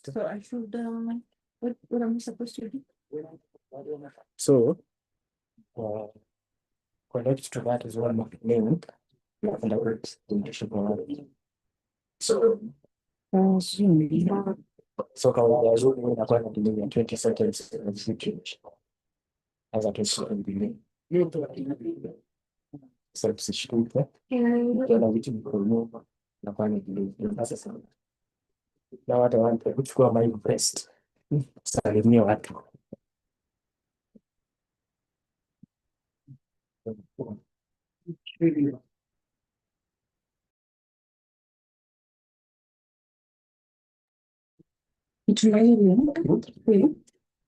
So I should, what am I supposed to do? So, connect to that is one of the main so so kawaida zuri inakuwa na delay ya 20 seconds as a kesho mbili sasa tusishtuke tena vitu viko nyuma na kwa ni delay sasa na watu wanataka kuchukua my best salimia watu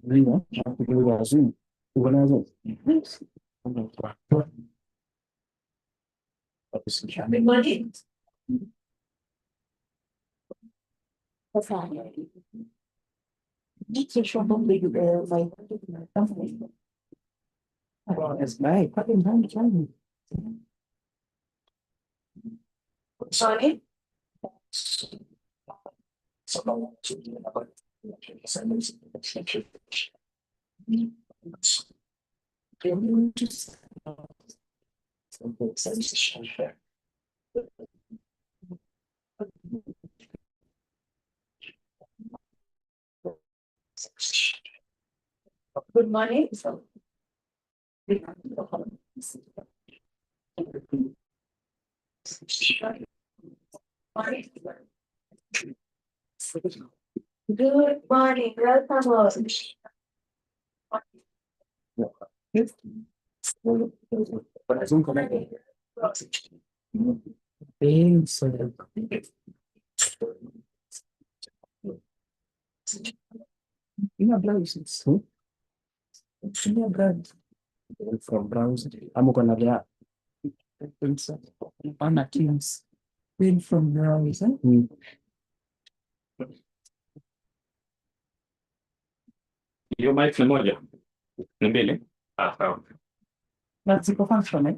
ndio nakuja Zoom unazo Everybody? Sasa. Jicho shamba mbili like It's right. Sorry? Good morning. Good morning, welcome. From browse ama uko na vya On Teams. Been from browser. Hiyo mic ni moja, ni mbili. Sawa. That's the function.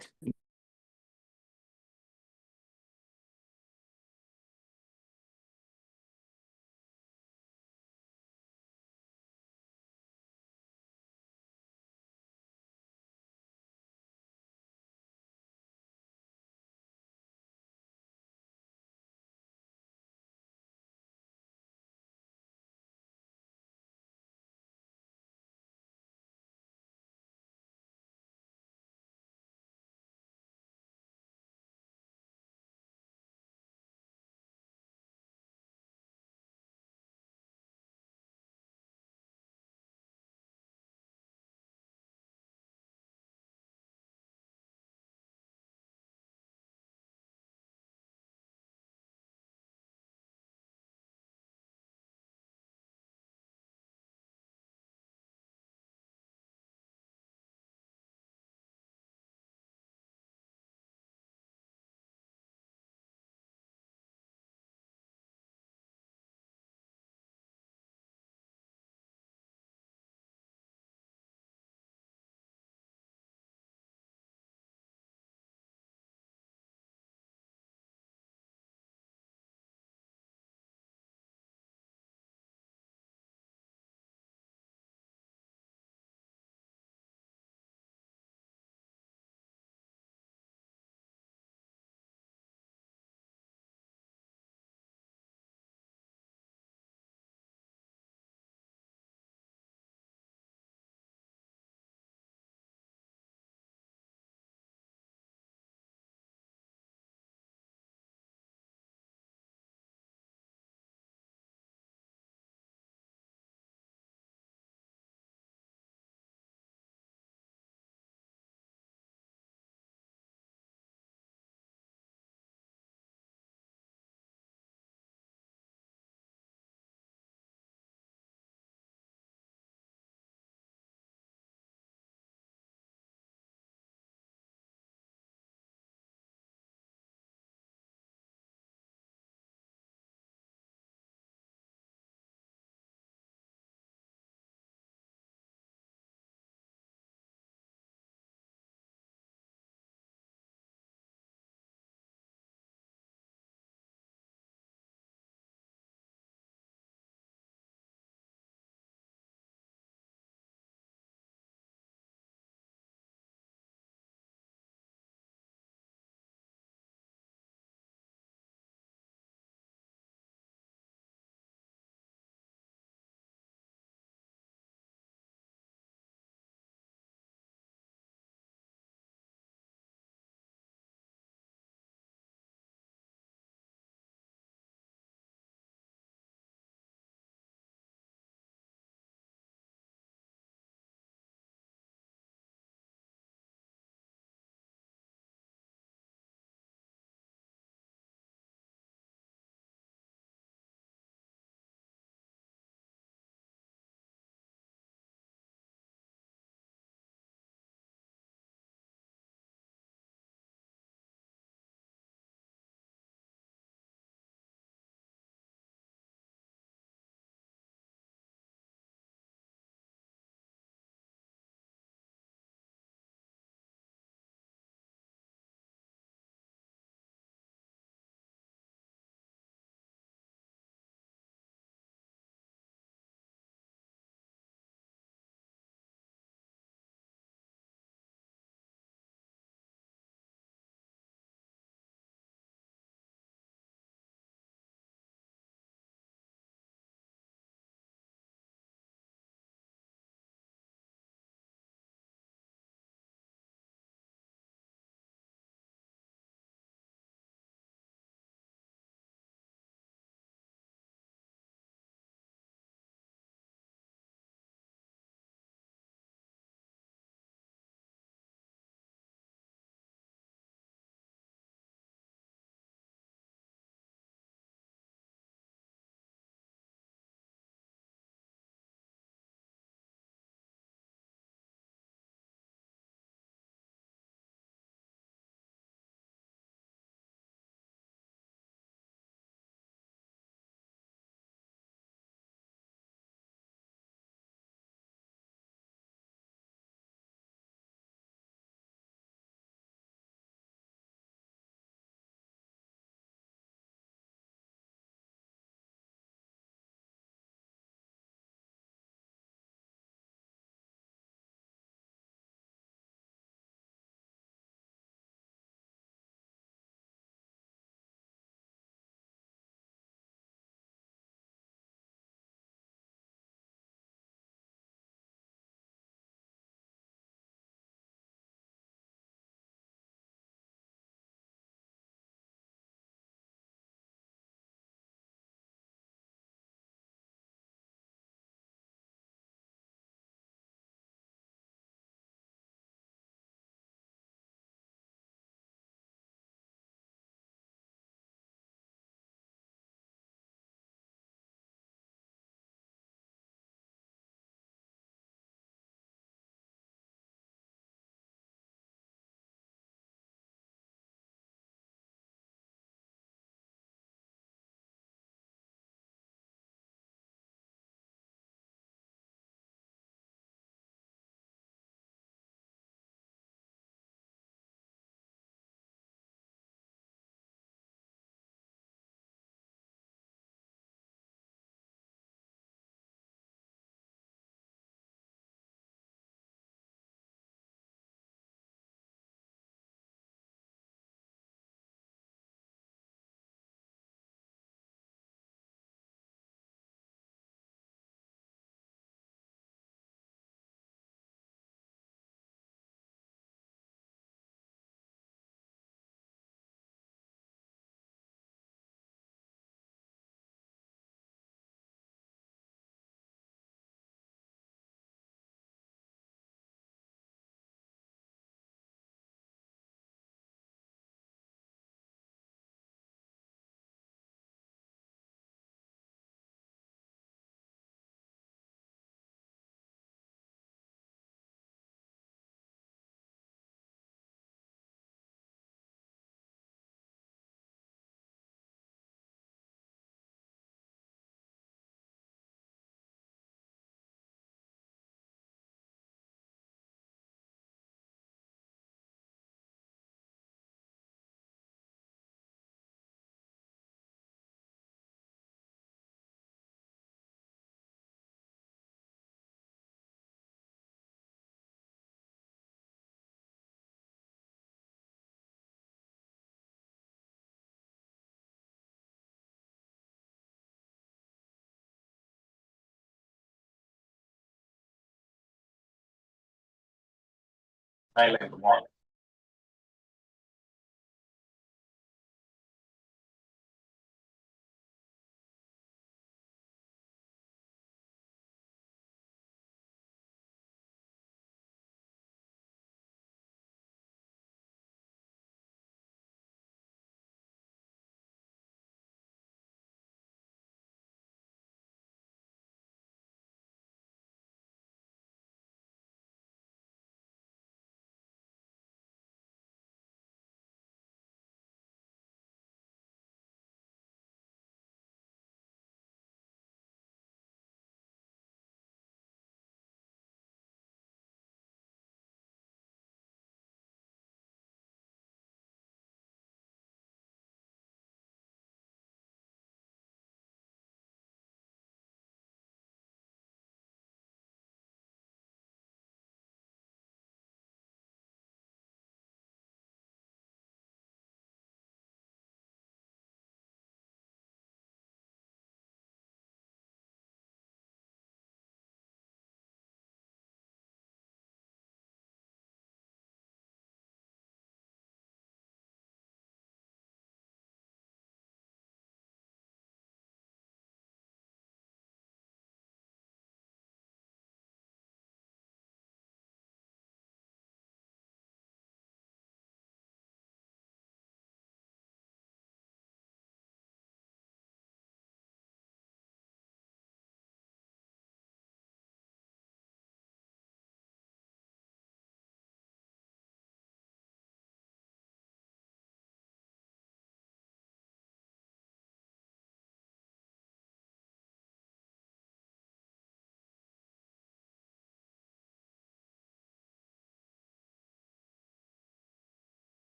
Island one.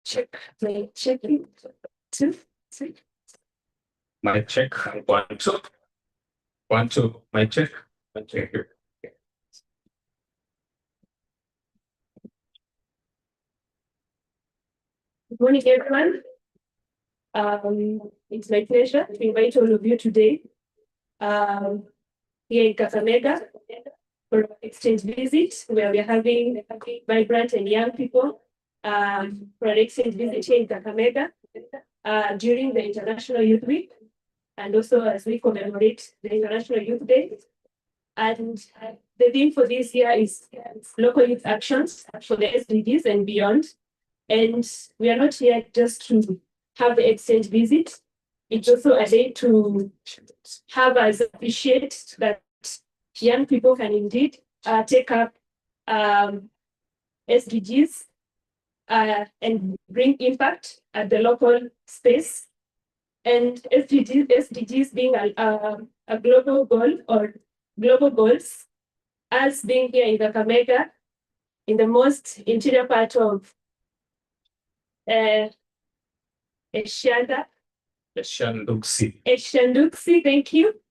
Check. Checking. 2, 3. My check. 1, 2. 1, 2. My check. My check. Good morning, everyone. It's my pleasure to invite all of you today here in Kakamega for an exchange visit where we are having vibrant and young people for an exchange visit here in Kakamega during the International Youth Week and also as we commemorate the International Youth Day. And the theme for this year is local youth actions for the SDGs and beyond. And we are not here just to have the exchange visit. It's also a day to have us appreciate that young people can indeed take up SDGs and bring impact at the local space. And SDGs being a global goal or global goals, as being here in the Kakamega, in the most interior part of Eshanduksi, thank you.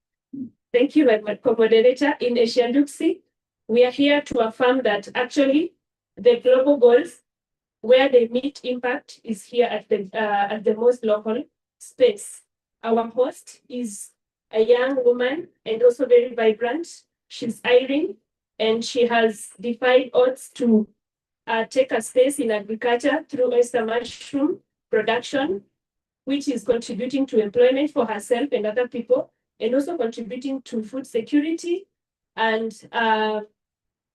Thank you, my co-moderator. In Eshanduksi, we are here to affirm that actually the global goals, where they meet impact, is here at the most local space. our host is a young woman and also very vibrant. She's Irene, and she has defied odds to take a space in agriculture through oyster mushroom production, which is contributing to employment for herself and other people, and also contributing to food security, and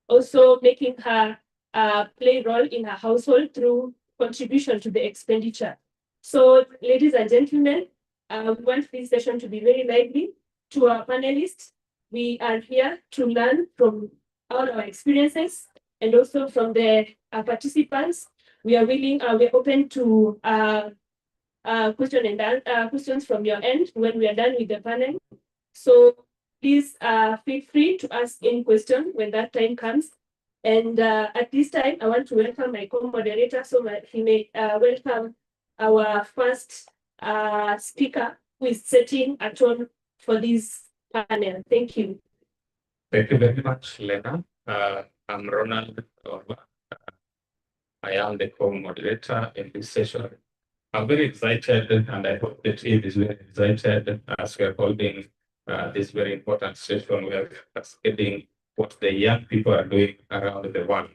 also making her play a role in her household through contribution to the expenditure. So, ladies and gentlemen, we want this session to be very lively. To our panelists, we are here to learn from all our experiences and also from the participants. We are willing, we're open to questions from your end when we are done with the panel. So please feel free to ask any question when that time comes. And at this time, I want to welcome my co-moderator so that he may welcome our first speaker who is setting a tone for this panel. Thank you. Thank you very much, Lena. I'm Ronald Orba. I am the co-moderator in this session. I'm very excited, and I hope the team is very excited as we are holding this very important session. We are cascading what the young people are doing around the world.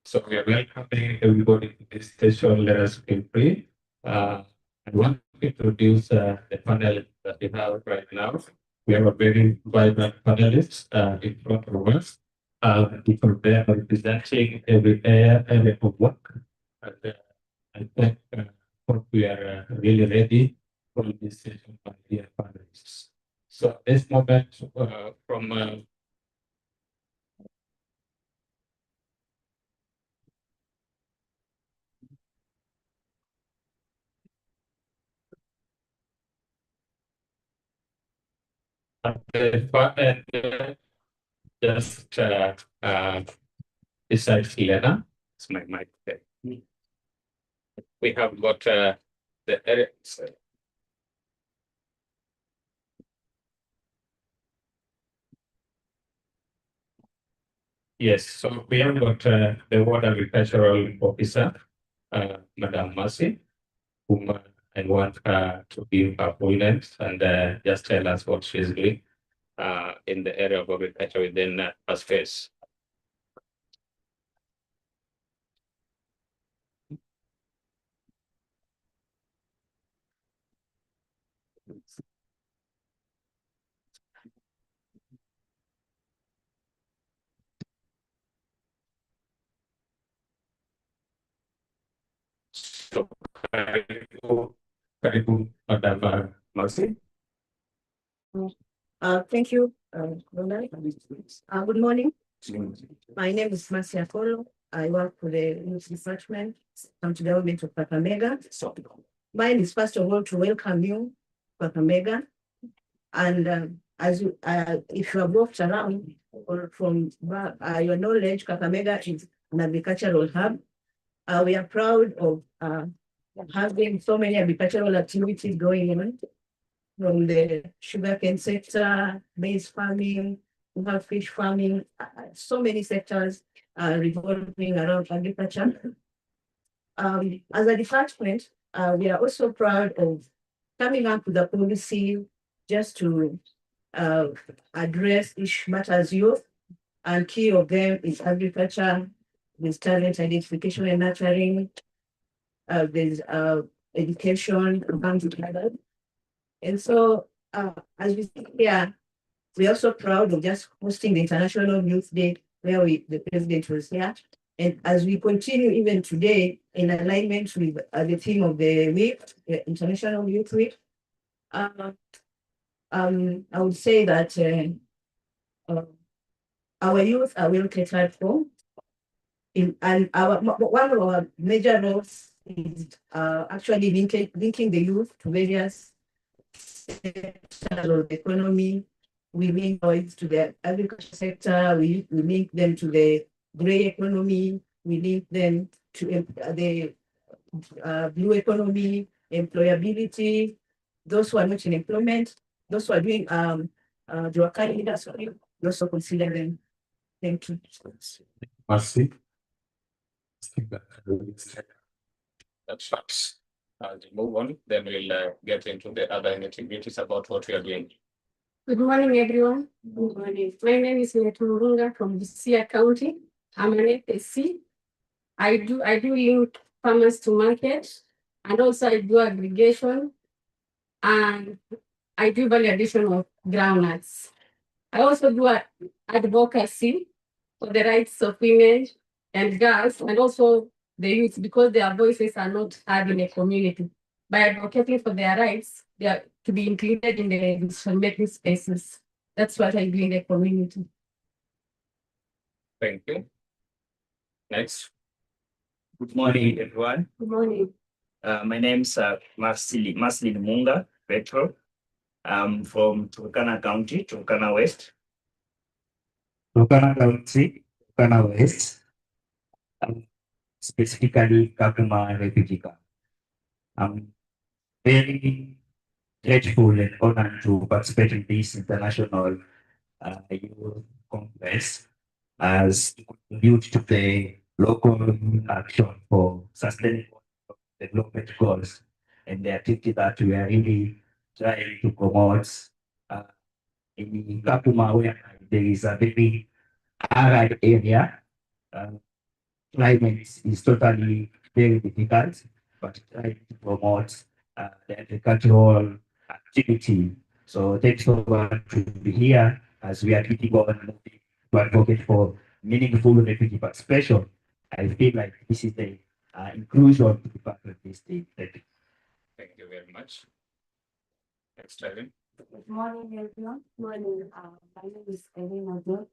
So we are welcoming everybody to this session. Let us feel free. I want to introduce the panel that we have right now. We have a very vibrant panelists in front of us. People there are representing every area of work. And I think we are really ready for this session by the panelists. So this moment from the far end, just besides Lena, it's my mic there. We have got the yes, so we have got the World Agricultural Officer, Madam Mercy, whom I want to give her points and just tell us what she's doing in the area of agriculture within her space. So, karibu, Madam Mercy. Thank you, Ronald. Good morning. My name is Mercy Akolo. I work for the Youth Department, County Government of Kakamega. Mine is first of all to welcome you, Kakamega. And as you, if you have walked around or from your knowledge, Kakamega is an agricultural hub. We are proud of having so many agricultural activities going on, from the sugarcane sector, maize farming, we have fish farming, so many sectors revolving around agriculture. As a department, we are also proud of coming up with a policy just to address matters youth, and key of them is agriculture, there's talent identification and nurturing, there's education, and so as we see here, we're also proud of just hosting the International Youth Day, where the president was here. And as we continue even today in alignment with the theme of the week, the International Youth Week, I would say that our youth are well catered for. And one of our major roles is actually linking the youth to various sectors of the economy. We link boys to the agriculture sector, we link them to the gray economy, we link them to the blue economy, employability, those who are not in employment, those who are doing Joakari industry, we also consider them. Thank you. Mercy. That sucks. As we move on, then we'll get into the other nitty-gritties about what we are doing. Good morning, everyone. Good morning. My name is Netumurunga from Busia County. I'm an FSC. I do link farmers to market, and also I do aggregation, and I do validation of groundnuts. I also do advocacy for the rights of women and girls, and also the youth, because their voices are not heard in the community. By advocating for their rights, they are to be included in the decision-making spaces. That's what I do in the community. Thank you. Next. Good morning, everyone. Good morning. My name is Maslin Munga Petro. I'm from Turkana County, Turkana West. Turkana County, Turkana West, specifically Kakuma Refugee Camp. I'm very grateful and honored to participate in this international youth conference as to contribute to the local action for sustainable development goals and the activity that we are really trying to promote in Kakuma, where there is a very arid area. Climate is totally very difficult, but trying to promote the agricultural activity. So thanks so much to be here as we are keeping on moving to advocate for meaningful refugee participation. I feel like this is the inclusion to be part of this thing. Thank you. Thank you very much. Next, Irene. Good morning, everyone. Morning. My name is Elena Dodd.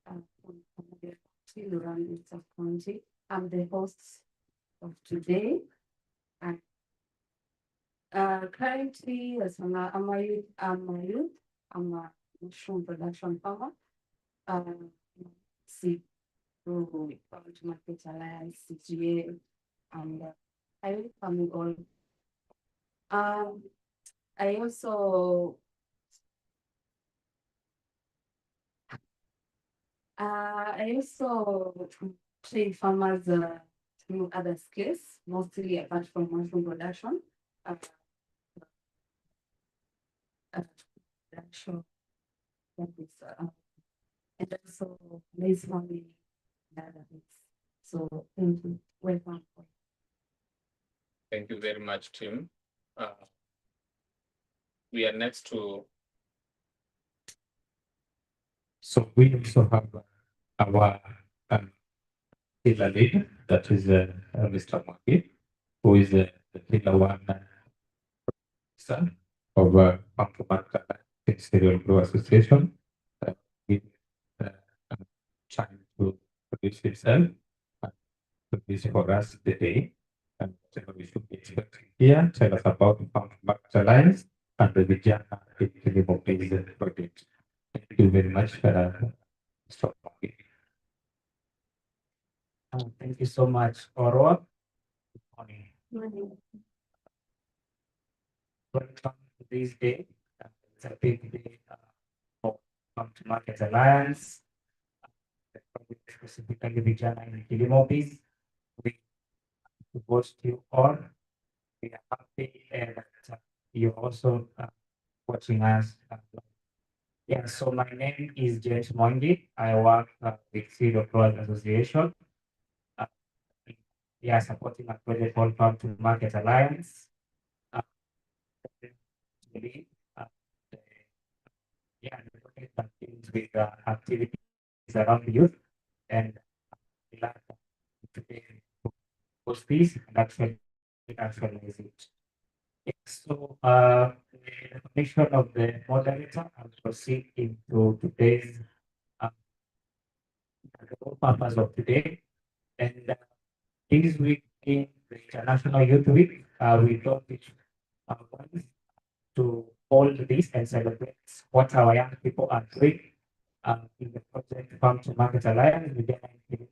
I'm from Luran County. I'm the host of today. And currently, as I'm a youth. I'm a mushroom production farmer. See through Farm to Market Alliance, CGA, and I will farming all. I also train farmers through other skills, mostly apart from mushroom production. Production, that is, and also maize farming and other things. So thank you. Welcome. Thank you very much, Tim. We are next to. So we also have our killer lead, that is Mr. Maki, who is the killer one son of Pampumaka Serial Grow Association. He trying to produce himself and produce for us today. And whatever we should be expecting here, tell us about the Pampumaka Alliance and the Vijana Mobilization Project. Thank you very much, Mr. Maki. Thank you so much, Orwa. Good morning. Morning. Welcome to this day. It's a big day for Farm to Market Alliance, specifically Vijana and Kilimopis. We host you all. We are happy and you're also watching us. Yeah, so my name is James Mwangi. I work with Seed of Growers Association. We are supporting a project called Farm to Market Alliance. Yeah, the project that deals with activities around youth, and we like today to post this and actually actualize it. Yeah, so the recognition of the moderator, I'll proceed into today's the whole purpose of today. And this week in the International Youth Week, we thought it wants to hold this and celebrate what our young people are doing in the project Farm to Market Alliance. We get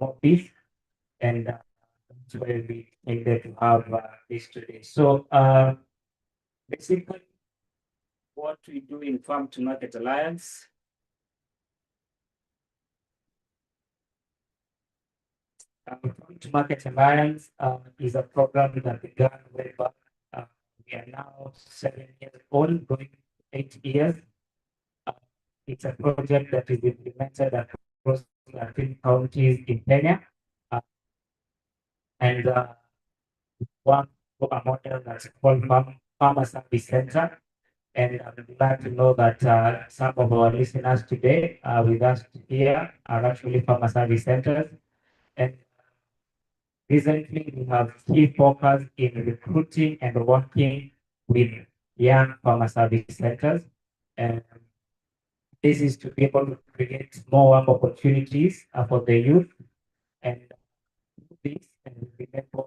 more peace, and that's where we needed to have this today. So basically, what we do in Farm to Market Alliance. Farm to Market Alliance is a program that began way back we are now 7 years old, going 8 years. Uh, it's a project that is implemented across 13 counties in Kenya. Uh, and one a model that's called Farmer Service Center. And I'm glad to know that some of our listeners today with us here are actually farmer service centers. And recently, we have key focus in recruiting and working with young farmer service centers. And this is to be able to create more work opportunities for the youth. And this, and remember,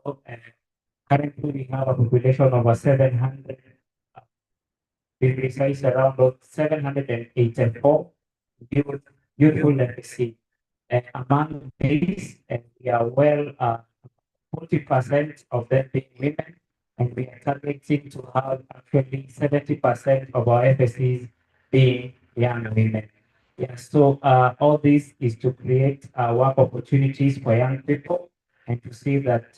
currently we have a population of over 700. We precise around 784 youth, youthful legacy. And among these, and we are well 40% of them being women, and we are targeting to have actually 70% of our FSCs being young women. Yeah, so all this is to create work opportunities for young people and to see that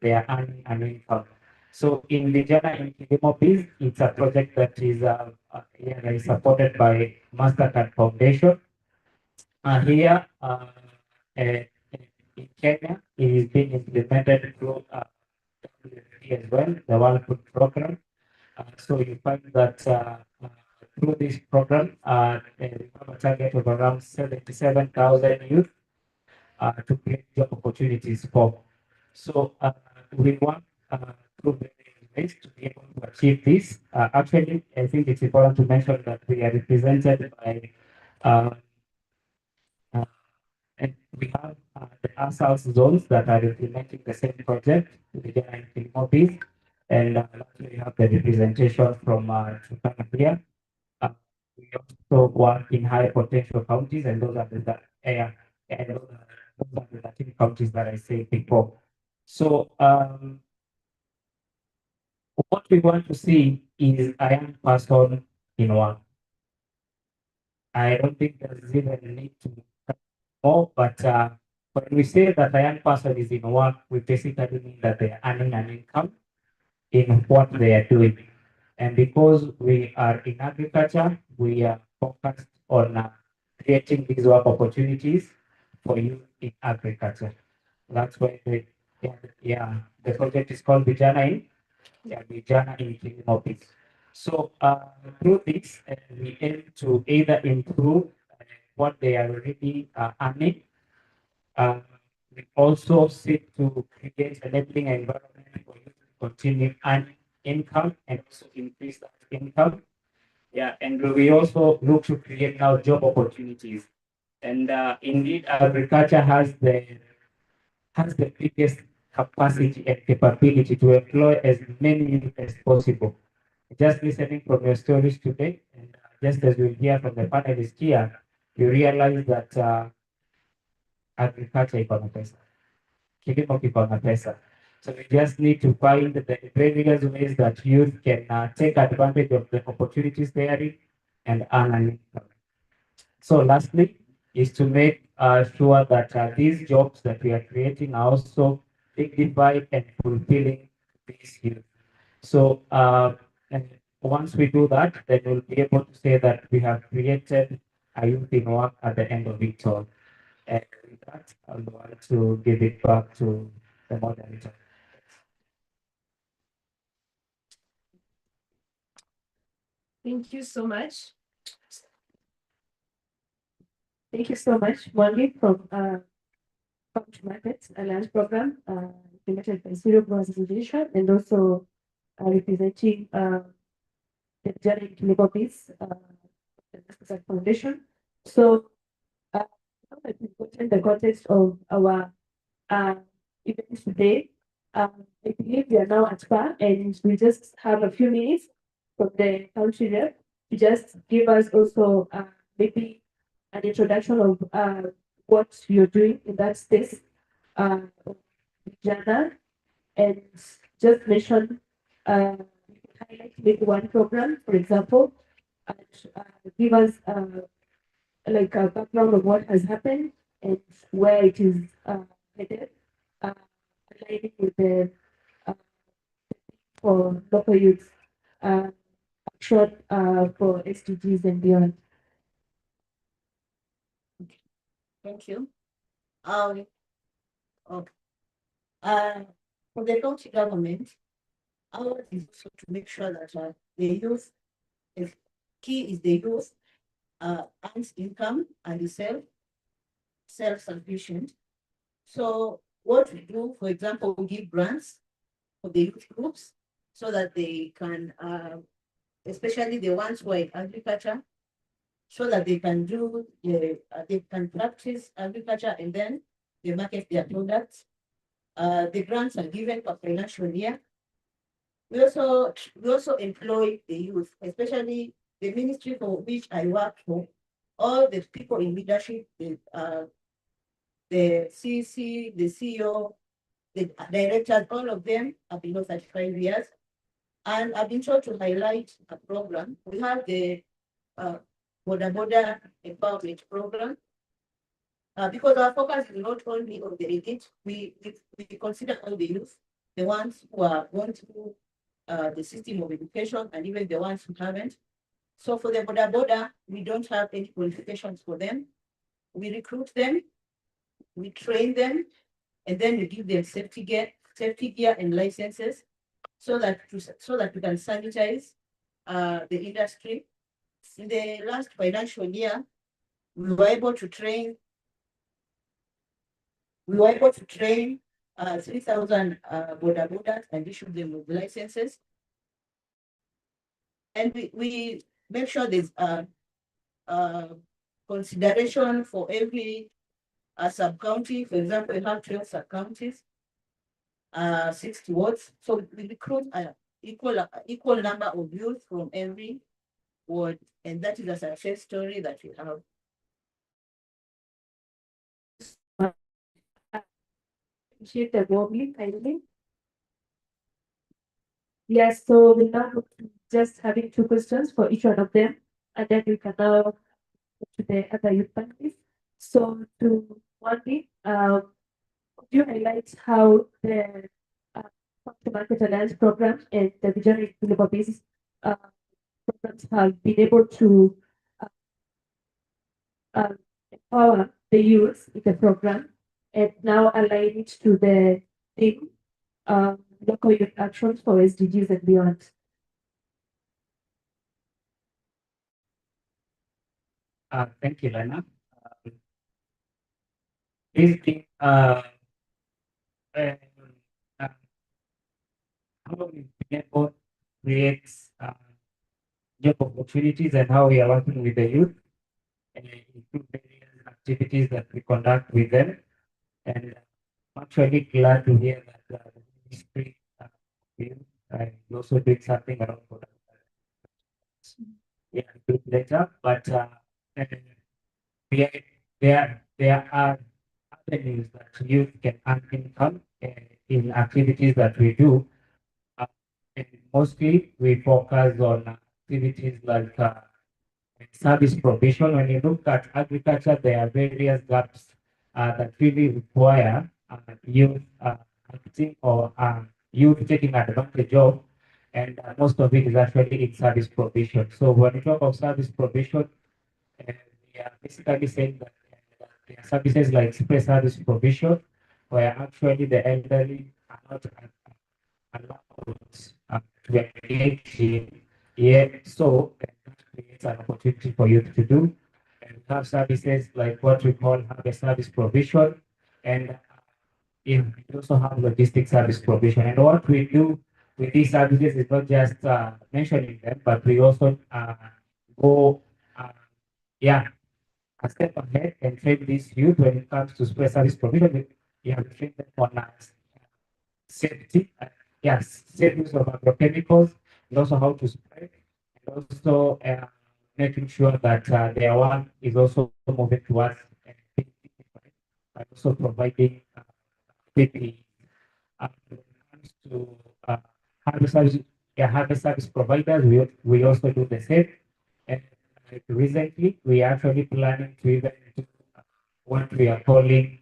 they are earning an income. So in Vijana in Kilimo Biz, it's a project that is supported by Mastercard Foundation. Here in Kenya, it is being implemented through WFP as well, the World Food Program. So you find that through this program, we have a target of around 77,000 youth to create job opportunities for. So we want through various ways to be able to achieve this. Actually, I think it's important to mention that we are represented by uh, and we have the ASALS zones that are implementing the same project, the Inclusivity, and we have the representation from Turkana here. We also work in high potential counties, and those are the 13 counties that I said before. So what we want to see is a young person in work. I don't think there's even a need to more, but when we say that a young person is in work, we basically mean that they are earning an income in what they are doing. And because we are in agriculture, we are focused on creating these work opportunities for youth in agriculture. That's why the project is called Vijana in Kilimo Biz. So through this, we aim to either improve what they are already earning. We also seek to create a enabling environment for you to continue earning income and also increase that income. Yeah, and we also look to create now job opportunities. And indeed, agriculture has the biggest capacity and capability to employ as many youth as possible. Just listening from your stories today, and just as we'll hear from the panelists here, you realize that agriculture iko na pesa, kilimo kiko na pesa. So we just need to find the various ways that youth can take advantage of the opportunities there and earn an income. So lastly, is to make sure that these jobs that we are creating are also dignified and fulfilling these youth. So and once we do that, then we'll be able to say that we have created a youth in work at the end of it all. And with that, I would want to give it back to the moderator. Thank you so much. Thank you so much, Mwangi from Farm to Market Alliance Program, implemented by Zero Growers Association, and also representing the Jared Labor Peace Foundation. So, in the context of our event today, I believe we are now at par, and we just have a few minutes from the country rep to just give us also maybe an introduction of what you're doing in that space, Jana, and just mention, highlight maybe one program, for example, and give us like a background of what has happened and where it is headed, aligning with the for local youth, short for SDGs and beyond. Thank you. Okay. For the county government, ours is also to make sure that the youth is key is the youth earns income and is self-sufficient. So what we do, for example, we give grants for the youth groups so that they can, especially the ones who are in agriculture, so that they can do, they can practice agriculture and then they market their products. The grants are given per financial year. We also employ the youth, especially the ministry for which I work for. All the people in leadership, the CC, the CEO, the directors, all of them are below 35 years. And I've been told to highlight a program. We have the border empowerment program. Because our focus is not only on the elite, we consider all the youth, the ones who are going through the system of education and even the ones who haven't. So for the border, we don't have any qualifications for them. We recruit them, we train them, and then we give them safety gear and licenses so that we can sanitize the industry. In the last financial year, we were able to train 3,000 border and issue them with licenses. And we make sure there's consideration for every sub-county. For example, we have 12 sub-counties, 60 wards. So we recruit an equal number of youth from every ward. And that is a success story that we have. Appreciate the warmly, kindly. Yes, so we now just having 2 questions for each one of them, and then we can now go to the other youth panelists. So to Wandi, could you highlight how the market alliance program and the vision labor basis programs have been able to empower the youth in the program and now align it to the theme, local youth actions for SDGs and beyond? Thank you, Lena. This thing, how we've been able to create job opportunities and how we are working with the youth and include various activities that we conduct with them. And I'm actually glad to hear that the ministry is also doing something around product. Yeah, do later, but there are avenues that youth can earn income in activities that we do. And mostly we focus on activities like service provision. When you look at agriculture, there are various gaps that really require youth acting or youth taking advantage of, and most of it is actually in service provision. So when we talk of service provision, we are basically saying that there are services like express service provision, where actually the elderly are not allowed to engage in yet. So that creates an opportunity for youth to do. And we have services like what we call have a service provision, and we also have logistic service provision. And what we do with these services is not just mentioning them, but we also go, a step ahead and train these youth when it comes to express service provision. We have to train them on safety, safe use of agrochemicals, and also how to spray, and also making sure that their work is also moving towards and also providing PPE. When it comes to hardware service providers, we also do the same. And recently, we are actually planning to even do what we are calling,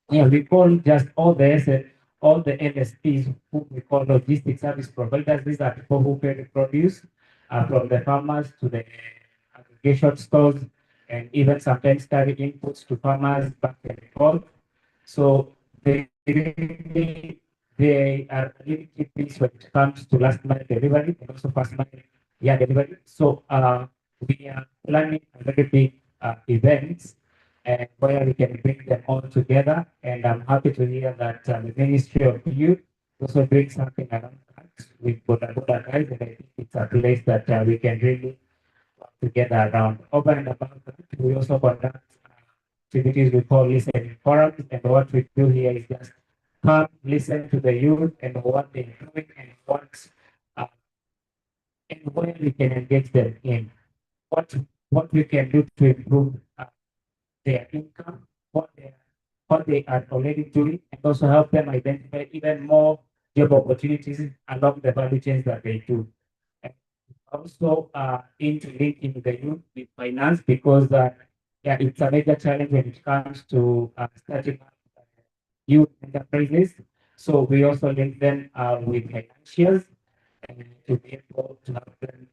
we call just all the all the LSPs, who we call logistics service providers. These are people who carry produce from the farmers to the aggregation stores, and even sometimes carry inputs to farmers back and forth. So they are really key things when it comes to last mile delivery and also first mile delivery. So we are planning a very big events and where we can bring them all together. And I'm happy to hear that the Ministry of Youth also doing something around that with Boda guys, and I think it's a place that we can really work together around. Over and above that, we also conduct activities we call listening forums, and what we do here is just come, listen to the youth and what they're doing uh, and where we can engage them in what we can do to improve their income, what they are already doing, and also help them identify even more job opportunities along the value chains that they do. And also interlinking the youth with finance, because it's a major challenge when it comes to starting up youth enterprises. So we also link them with financials and to be able to help them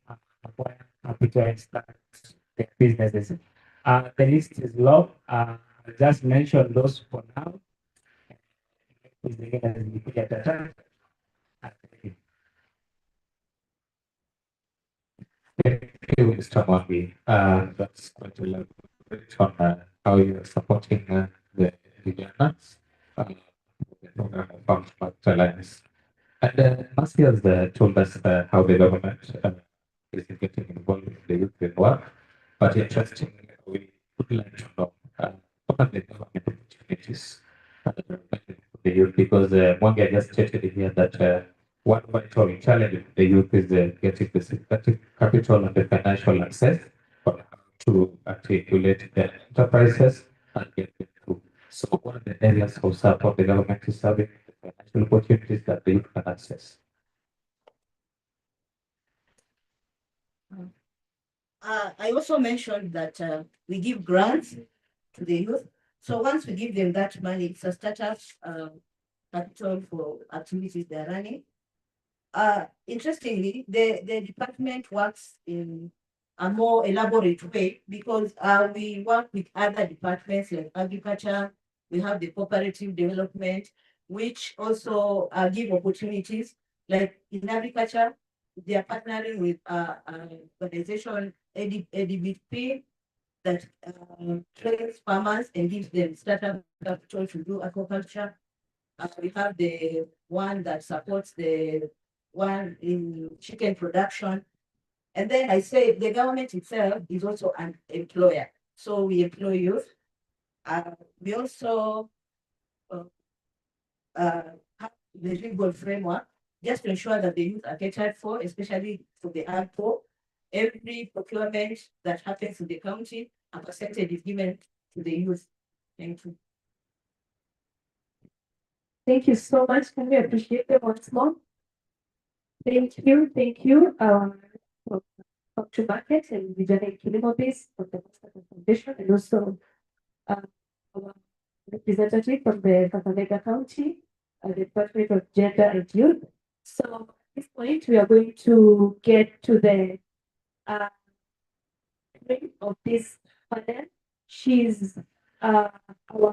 acquire capital and start their businesses. The list is long. I'll just mention those for now. Thank you, Mr. Mwangi. That's quite to elaborate on how you are supporting the Vijanas, the program of Farm Smart Alliance. And Mercy has told us how the government is getting involved in the youth work. But interestingly, we would like to know what are the government opportunities for the youth, because Mwangi just stated here that one vital challenge of the youth is getting the synthetic capital and the financial access on how to articulate their enterprises and get them through. So what are the areas of support the government is serving, the financial opportunities that the youth can access? I also mentioned that we give grants to the youth. So once we give them that money, it's a startup capital for activities they're running. Interestingly, the department works in a more elaborate way, because we work with other departments like agriculture. We have the cooperative development, which also give opportunities. Like in agriculture, they are partnering with an organization, ADBP, that trains farmers and gives them startup capital to do aquaculture. We have the one that supports the one in chicken production. And then I say the government itself is also an employer. So we employ youth. We also have the legal framework just to ensure that the youth are catered for, especially for the ARPO. Every procurement that happens in the county, a percentage is given to the youth. Thank you. Thank you so much. Can we appreciate them once more? Thank you. Thank you. Dr. Bucket and Vijay Kilimobis from the Foundation, and also our representative from the Kakamega County, the Department of Gender and Youth. So at this point, we are going to get to the of this panel. She's our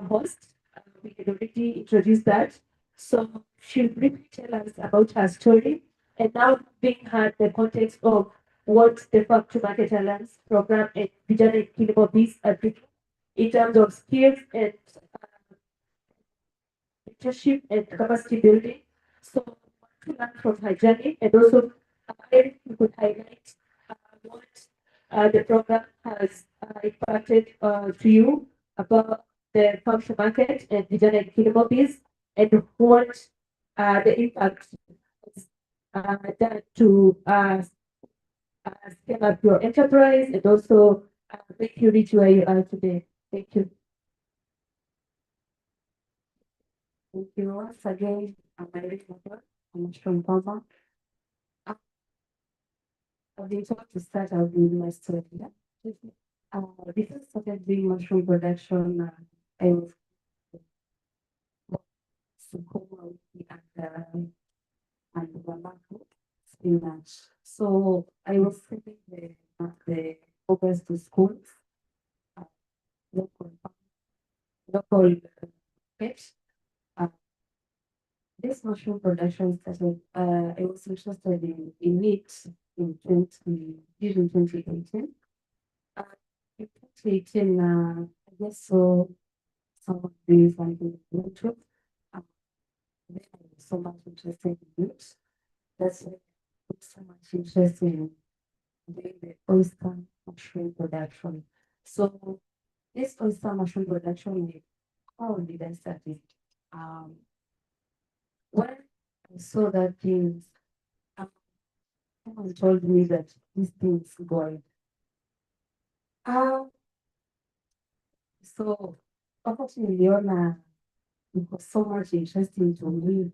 host. We had already introduced that. So she'll briefly tell us about her story, and now being heard the context of what the Farm to Market Alliance program and Vijay Kilimobis are doing in terms of skills and leadership and capacity building. So to learn from her journey, and also if you could highlight what the program has impacted to you about the farm to market and Vijay Kilimobis, and what the impact is that to scale up your enterprise and also make you reach where you are today. Thank you. Thank you once again. I'm from Pama. I've been taught to start out doing my story. Before I started doing mushroom production, I was and Wamako spinach. So I was sending the progress to schools, local page. This mushroom production started, I was interested in it during 2018. In 2018, I guess so someone doing something on YouTube. Then I was so much interested in it. That's why I put so much interest in doing the oyster mushroom production. So this oyster mushroom production, how did I start it? When I saw that things, someone told me that this thing is going. So wakati niliona it was so much interesting to me,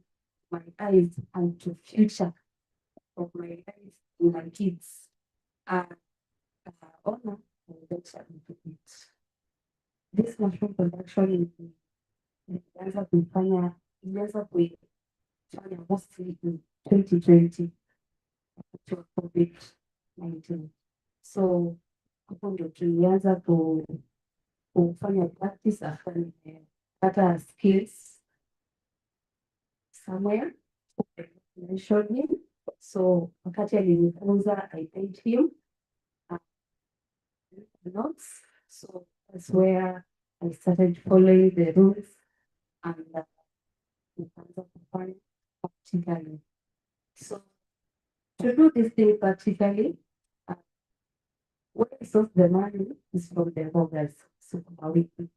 my eyes and to future of my eyes in my kids. Ona venture into it. This mushroom production ilianza kuifanya mostly in 2020 to COVID-19. So hapo ndio tulianza kufanya practice after nimepata skills somewhere. I showed him. So wakati alinifunza, I paid him notes. So that's where I started following the rules and nikaanza kufanya practically. So to do this thing practically, where I source the money is from the bloggers. So kwa wiki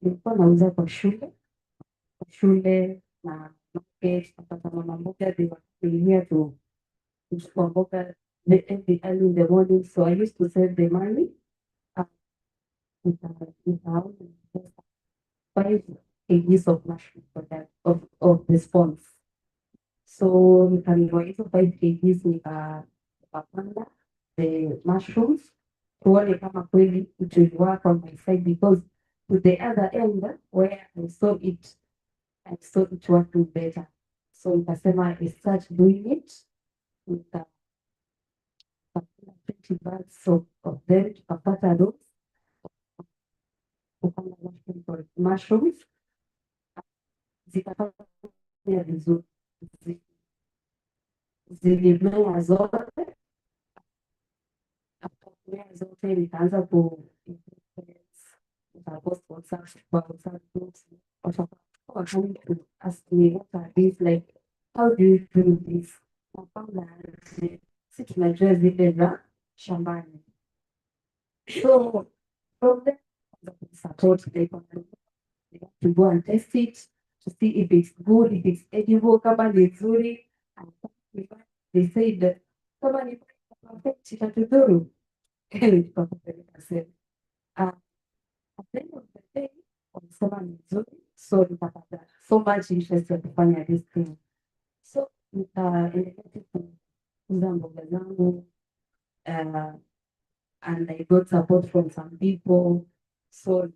nilikuwa nauza kwa shule na market, napata mama mboga, they were here to kuchukua mboga every early in the morning. So I used to save the money. Without 5 kgs of mushroom product of the spawns. So nikanunua hizo 5 kgs nikapanda the mushrooms tuone kama kweli it will work on my side, because with the other end where I saw it working better. So nikasema I start doing it with 20 bags of them, tukapata those kupanda mushrooms zikafanya vizuri, zilimea zote. After zote nikaanza post WhatsApp groups. Were coming to ask me what are these, like how do you do this? Si tunajua zile za shambani. So from there support they to go and test it to see if it's good, if it's edible, kama ni nzuri. And they said kama ni perfect itatudhuru. At the end of the day, walisema ni nzuri, so nikapata so much interest ya kufanya this thing. So nikaendelea kuuza mboga zangu and I got support from some people. So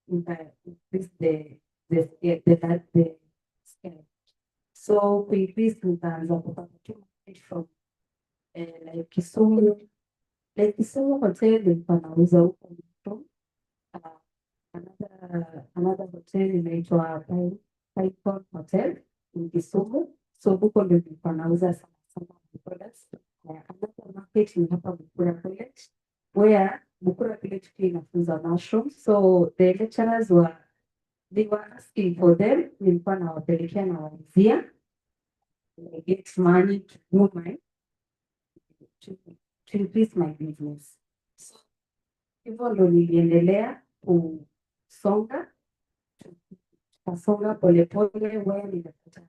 increase the scale. So we increased nikaanza kupata from like Kisumu hotel nilikuwa nauza huko. Another hotel inaitwa Python Hotel in Kisumu. So huko ndio nilikuwa nauza sana products. Another market in hapa Bukura Village, where Bukura Village pia inafunza mushrooms. So the lecturers they were asking for them, nilikuwa nawapelekea na wauzia. I get money to do to increase my business. So hivyo ndo niliendelea kusonga polepole, where nimepata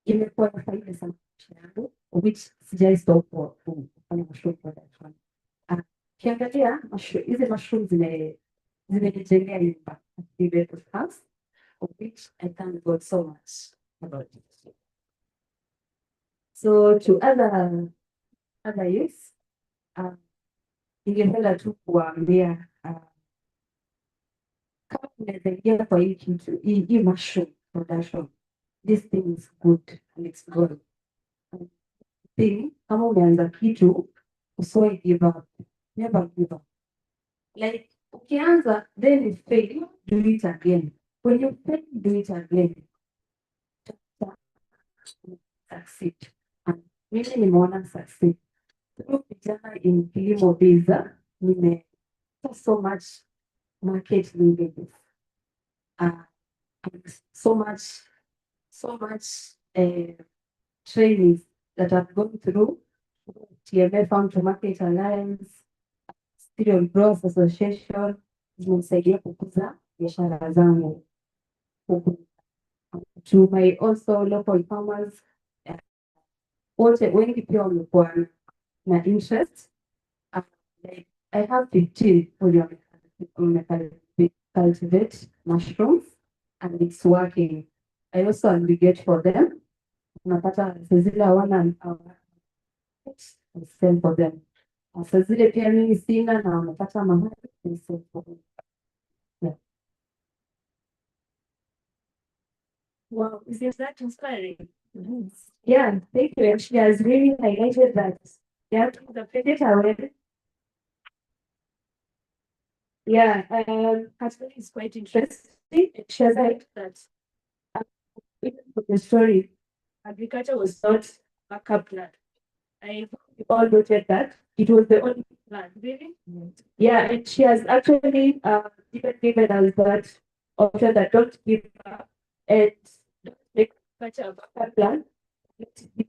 imekuwa na faida sana yangu, which sijai stop kufanya mushroom production. Kiangalia hizi mushrooms zimejengea nyumba house, of which I thank God so much about it. So to other youth, ningependa tu kuwaambia kama Inasaidia kwa hii kitu, hii mushroom production. This thing is good and it's good. Thing, kama umeanza kitu, usiwahi give up. Never give up. Like, ukianza, then you fail, do it again. When you fail, do it again. Succeed. And mimi nimeona succeed. Through vijana in kilimo visa, so much market linkages. And so much trainings that I've gone through. TMA Farm to Market Alliance, Cereal Growers Association, zimenisaidia kukuza biashara zangu. To my also local farmers, wote wengi pia wamekuwa na interest. Like, I have 15 who cultivate mushrooms and it's working. I also aggregate for them. Unapata zile hawana sell for them. Sasa zile pia mimi sina na wamepata mahali I sell for them. Yeah. Wow, is that inspiring? Yeah, thank you. And she has really highlighted that you have to be the predator aware. Yeah, Actually, it's quite interesting. she has highlighted that even for the story, Agriculture was not backup plan. I we all noted that it was the only plan, really. yeah, and she has actually even given us that option that don't give up and don't make Such a master plan. Let it be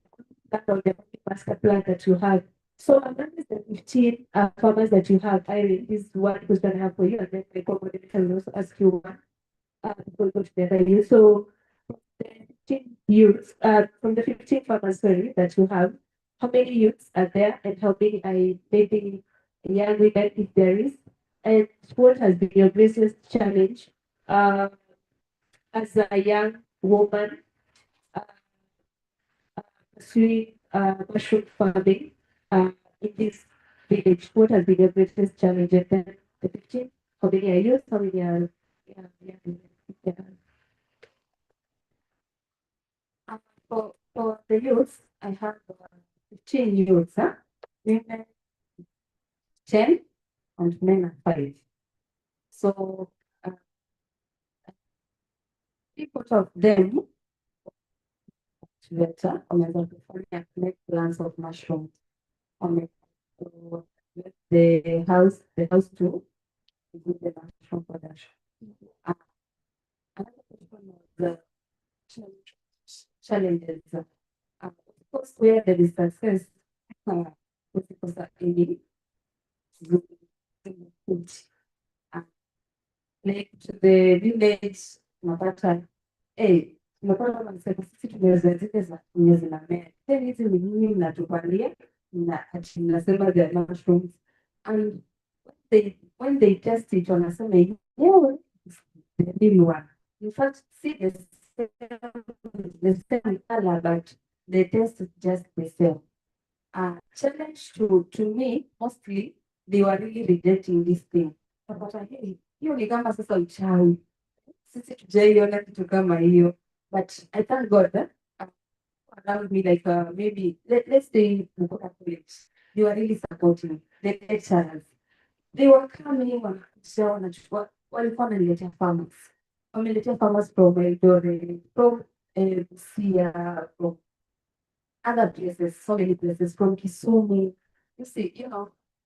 that of the master plan that you have. So among the 15 farmers that you have, Irene, this is one question I have for you, and then my co-moderator will also ask you one before we go together. You so the 15 youths, from the 15 farmers, sorry, that you have, how many youths are there and how many are maybe young women if there is? And what has been your greatest challenge as a young woman pursuing mushroom farming in this village? What has been your greatest challenge? And then the 15, how many are youth, how many are yeah. For the youth, I have 15 youths, women 10 and men are 5. So, people of them better wameweza kufanya make plants of mushrooms. The house too with the mushroom production. Another question of the challenges. Of course, where there is success, because any good food. Like to the village, unapata unapata wanasema sisi tumeweza zile za kunye zinamea. Tena hizi ni nyinyi mnatupalia na ati mnasema they are mushrooms. And when they test it, wanasema yeah, the real one. In fact, see the same color, but the taste is just the same. Challenge to me, mostly, they were really rejecting this thing. But hiyo ni kama sasa uchawi. Sisi tujaiona kitu kama hiyo. But I thank God that allowed me like maybe let's say Bukoka College. They were really supporting the lecturers. They were coming wanachukua walikuwa wananiletea farmers. Wameletea farmers from Eldoret, from Busia, from other places, so many places, from Kisumu. You see,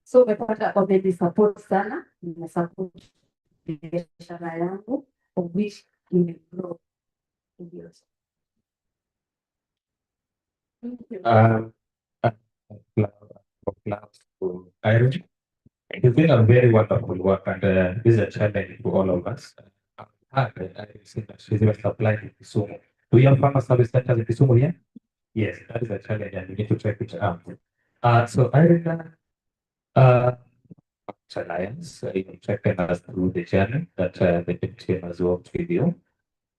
so umepata wameni support sana, support biashara yangu, of which imegrow. Irene, it's been a very wonderful work, and this is a challenge to all of us. I see that she's even supplied in Kisumu. Do you have farmer service centers in Kisumu here? Yes, that is a challenge, and we need to check it out. So Irene, Alliance, you taken us through the journey that the team has worked with you.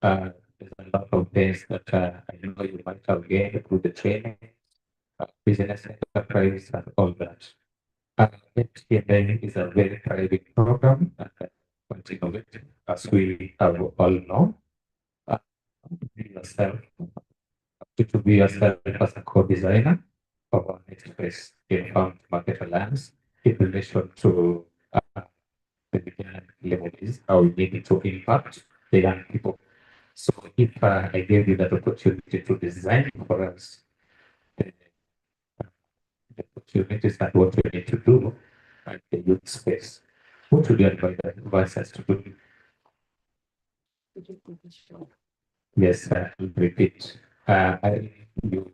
There's a lot of things that I know you might have gained through the training, business enterprise, and all that. TMA is a very thriving program and quite innovative. as we all know, be yourself, to be yourself as a co-designer of our next phase in farm to market alliance in relation to the beginning level is how we need to impact the young people. So if I gave you that opportunity to design for us the, the opportunities and what we need to do at the youth space, what would you advise us to do? Yes, I will repeat. You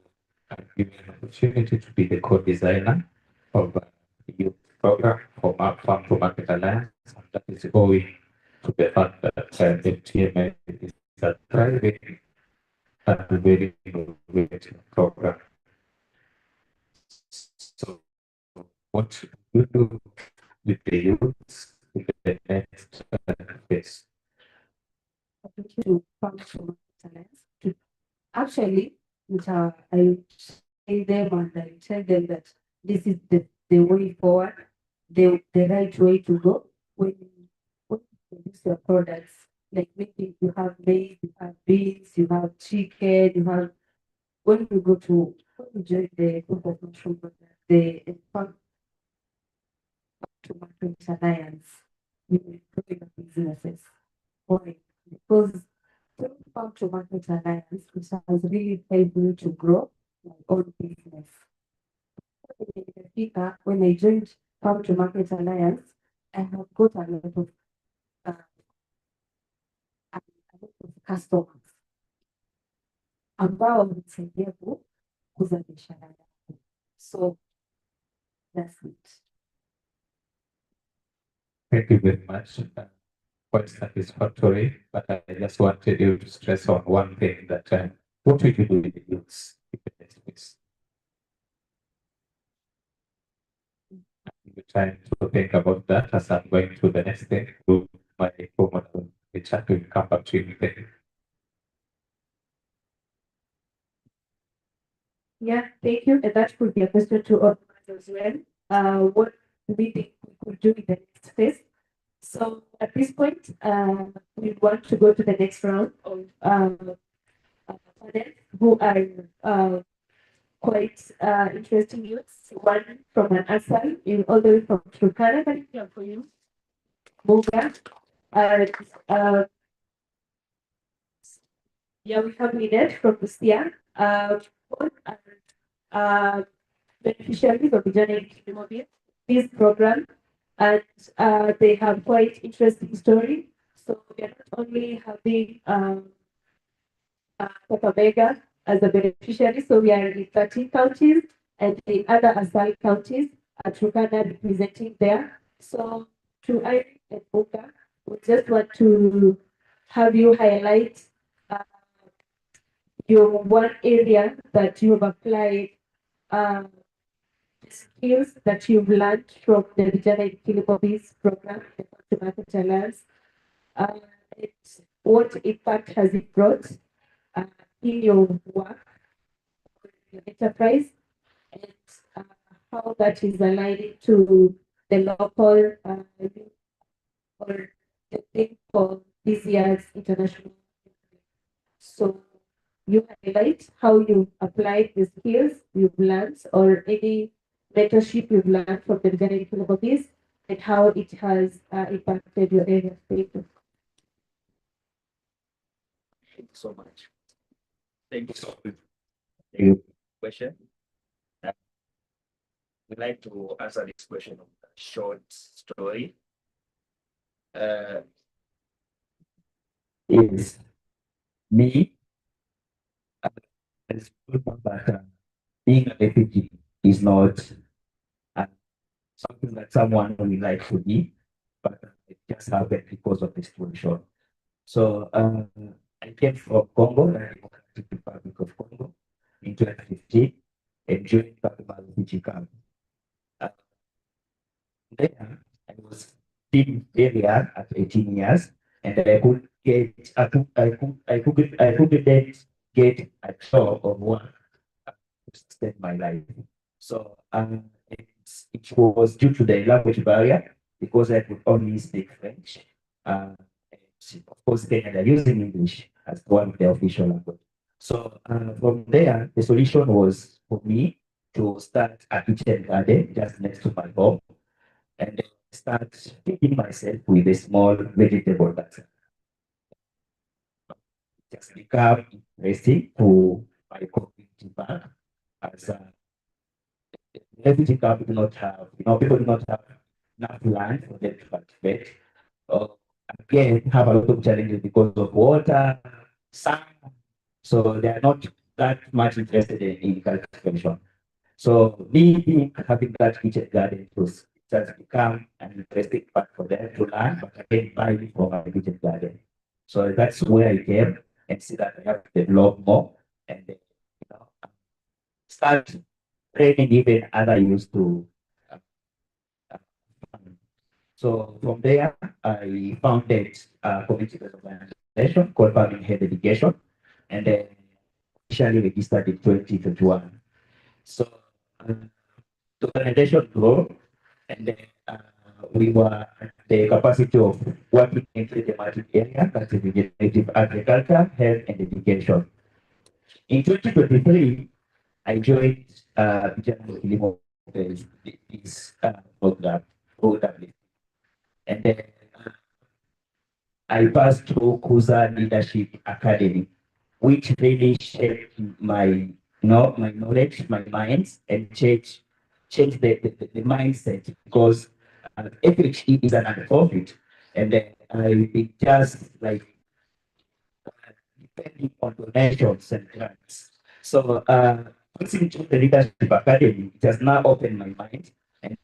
are given an opportunity to be the co-designer of the youth program for Farm to Market Alliance, and that is owing to the fact that the TMA is a private and very innovative program. So, what should you do with the youth in the next phase? To function to actually I say them and I tell them that this is the way forward, the right way to go when you produce your products. Like maybe you have maize, you have beans, you have chicken, you have when you go to when you join the group of mushroom products, the farm to market alliance, you will grow your businesses. Why? Because through farm to market alliance, which has really helped me to grow my own business. When I joined farm to market alliance, I have got a lot of customers ambao wamesaidia kukuza biashara yangu. So that's it. Thank you very much. Quite satisfactory, but I just wanted you to stress on one thing that what will you do with the youths in the next phase? The time to think about that as I'm going to the next thing. My co-model, the chat will come back to you. Yeah, thank you. And that could be a question to all of us as well. What do we think we could do in the next phase? So at this point, we want to go to the next round of panelists who are quite interesting youths. One from an ASAL, all the way from Turkana, for you, Muga, and yeah, we have Linet from Busia. Both are beneficiaries of the Journey this program, and they have quite interesting story. So we are not only having Kakamega as a beneficiary, so we are in 13 counties and in other ASAL counties, Turkana representing there. So to Irene and Boka, we just want to have you highlight your one area that you have applied skills that you've learned from the Vijana Inclusivity program, the Market Alliance. What impact has it brought in your work, your enterprise, and how that is aligning to the local or the thing for this year's international. So you highlight how you applied the skills you've learned or any mentorship you've learned from the Vijana Inclusivity and how it has impacted your area. Thank you so much. Thank you so much. Question. We'd like to answer this question of a short story. Is me as that being a refugee is not something that someone would like to be, but it just happened because of the situation. So I came from Congo, the Democratic Republic of Congo, in 2015, and joined Kakuma refugee camp. There, I was still very young at 18 years, and I couldn't get get a job or work to sustain my life. So it was due to the language barrier because I could only speak French. of course, Kenya, they're using English as one of their official language. So from there, the solution was for me to start a kitchen garden just next to my home and start feeding myself with a small vegetable garden. Just become interesting to my community back as refugee camp do not have, people do not have enough land for them to cultivate. Uh, Again, have a lot of challenges because of water, sun. So they are not that much interested in cultivation. So me having that kitchen garden was just become an interesting part for them to learn, but again, buying from my kitchen garden. So that's where I came and see that I have to develop more and start training even other used to. Uh, so from there, I founded a community-based organization called Farming Health Education, and then officially registered in 2021. So uh, the organization grew, and then we were at the capacity of working in the thematic area, that is regenerative agriculture, health, and education. In 2023, I joined Vijana Kilimo, this program, and then I passed through Kuza Leadership Academy, which really shaped my knowledge, my minds, and change the mindset because FHE is an nonprofit, and then I just like depending on donations and grants. So passing through the Leadership Academy, it has now opened my mind, and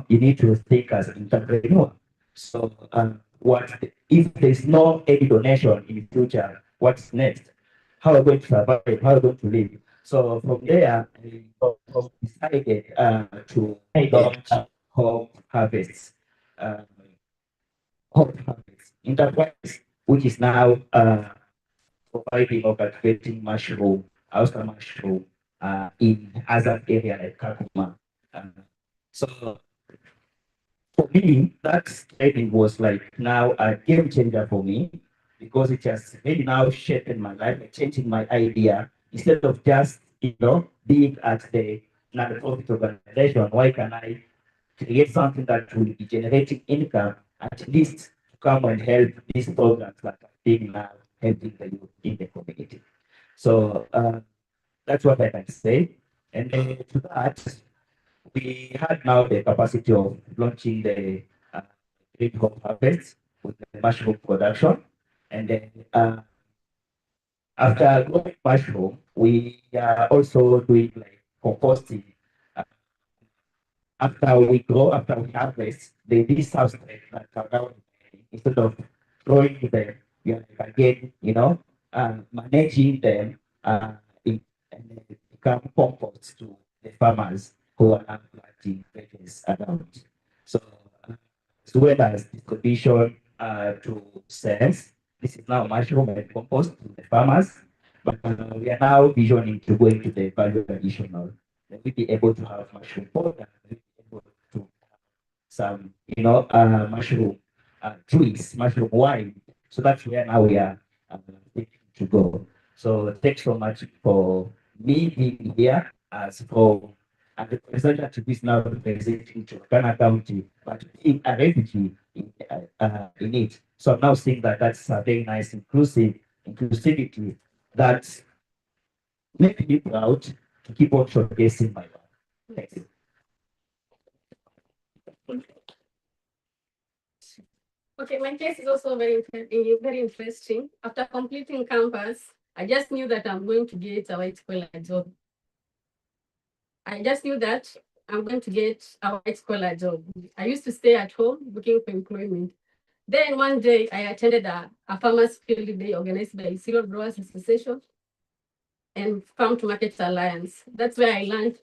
you need to think as an entrepreneur. So what if there's no any donation in the future? What's next? How are we going to survive? How are we going to live? So from there, I decided to launch Hope Harvests. Uh, Hope Harvests Enterprise, which is now providing or cultivating mushroom, oyster mushroom in other area like Kakuma. So for me, that training was like now a game changer for me because it has really now shaped my life, like changing my idea. Instead of just being at the non-profit organization, why can I create something that will be generating income at least to come and help these programs that are being now helping the youth in the community. So that's what I can say. And to that, we had now the capacity of launching the green home harvest with the mushroom production. And then after growing mushroom, we are also doing like composting. Uh, after we harvest, these substrates that are now instead of throwing them, we are like again, managing them and then become compost to the farmers who are now planting veggies around. So as well as distribution to sales. This is now mushroom and compost to the farmers, but we are now visioning to go into the value additional. Then we'll be able to have mushroom powder, we'll be able to have some, mushroom juice, mushroom wine. So that's where now we are thinking to go. So thanks so much for me being here as for and the president to be now representing Turkana County, but being a refugee in it. So I'm now seeing that that's a very nice inclusivity that makes me proud to keep on showcasing my work. Thank you. Okay, my case is also very interesting. After completing campus, I just knew that I'm going to get a white collar job. I just knew that I'm going to get a white collar job. I used to stay at home looking for employment. Then one day I attended a farmers field day organized by Cereal Growers Association and Farm to Market Alliance. That's where I learned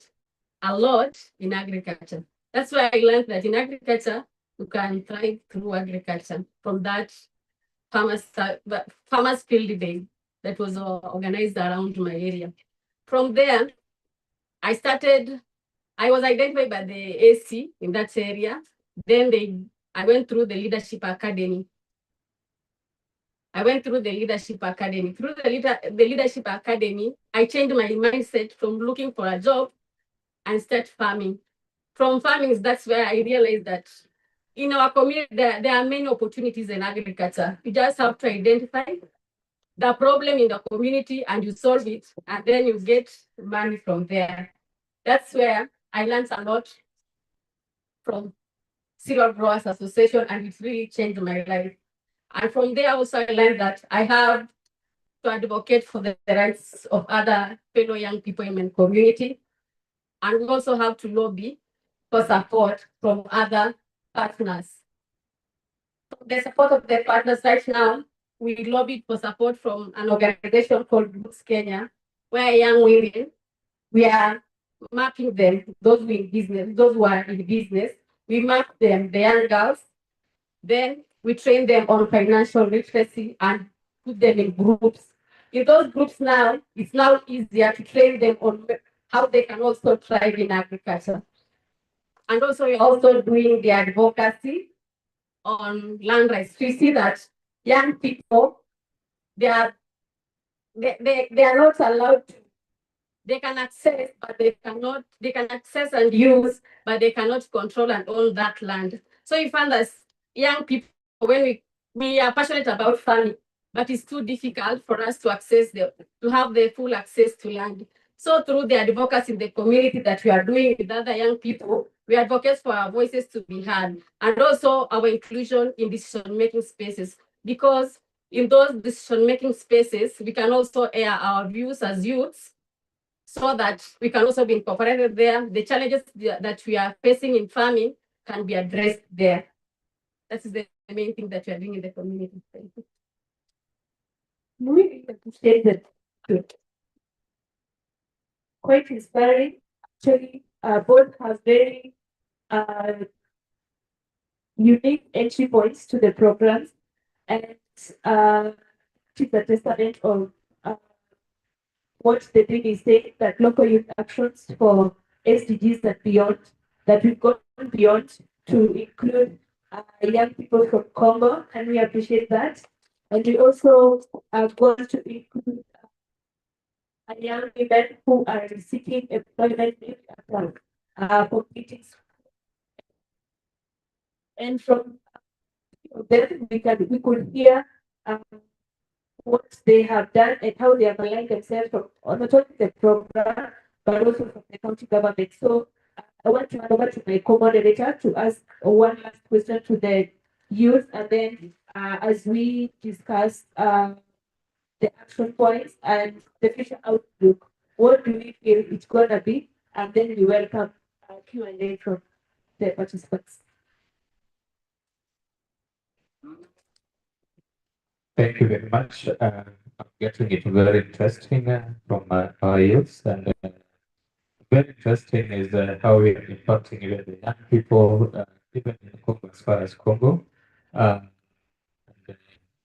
a lot in agriculture. That's why I learned that in agriculture, you can thrive through agriculture. From that farmers field day that was organized around my area. From there, I was identified by the AC in that area. Then I went through the leadership academy. I went through the leadership academy. Through the leadership academy, I changed my mindset from looking for a job and start farming. From farming, that's where I realized that in our community, there are many opportunities in agriculture. You just have to identify the problem in the community and you solve it, and then you get money from there. That's where I learned a lot from Cereal Growers Association, and it really changed my life. And from there also I learned that I have to advocate for the rights of other fellow young people in my community. And we also have to lobby for support from other partners. The support of the partners right now, we lobbied for support from an organization called Books Kenya, where young women, we are mapping them, those who are in business, we map them, the young girls, then we train them on financial literacy and put them in groups. In those groups now, it's now easier to train them on how they can also thrive in agriculture. And also we're also doing the advocacy on land rights. We see that young people, they are not allowed to, they can access, but they can access and use, but they cannot control and own that land. So you find that young people, when we are passionate about farming, but it's too difficult for us to have the full access to land. So through the advocacy in the community that we are doing with other young people, we advocate for our voices to be heard, and also our inclusion in decision-making spaces, because in those decision-making spaces, we can also air our views as youths, so that we can also be incorporated there. The challenges that we are facing in farming can be addressed there. That is the main thing that we are doing in the community. We appreciate that. Quite inspiring. Actually, both have very unique entry points to the programs, and it's a testament of what the thing is saying, that local youth actions for SDGs and beyond, that we've gone beyond to include young people from Congo, and we appreciate that. And we also are going to include young women who are seeking employment for meetings. And from them, we could hear what they have done and how they have aligned themselves from not only the program, but also from the county government. So I want to hand over to my co-moderator to ask one last question to the youth, and then as we discuss the action points and the future outlook, what do we feel it's going to be? And then we welcome Q&A from the participants. Thank you very much. I'm getting it very interesting from our youth, and very interesting is how we are impacting even the young people, even in Congo, as far as Congo, and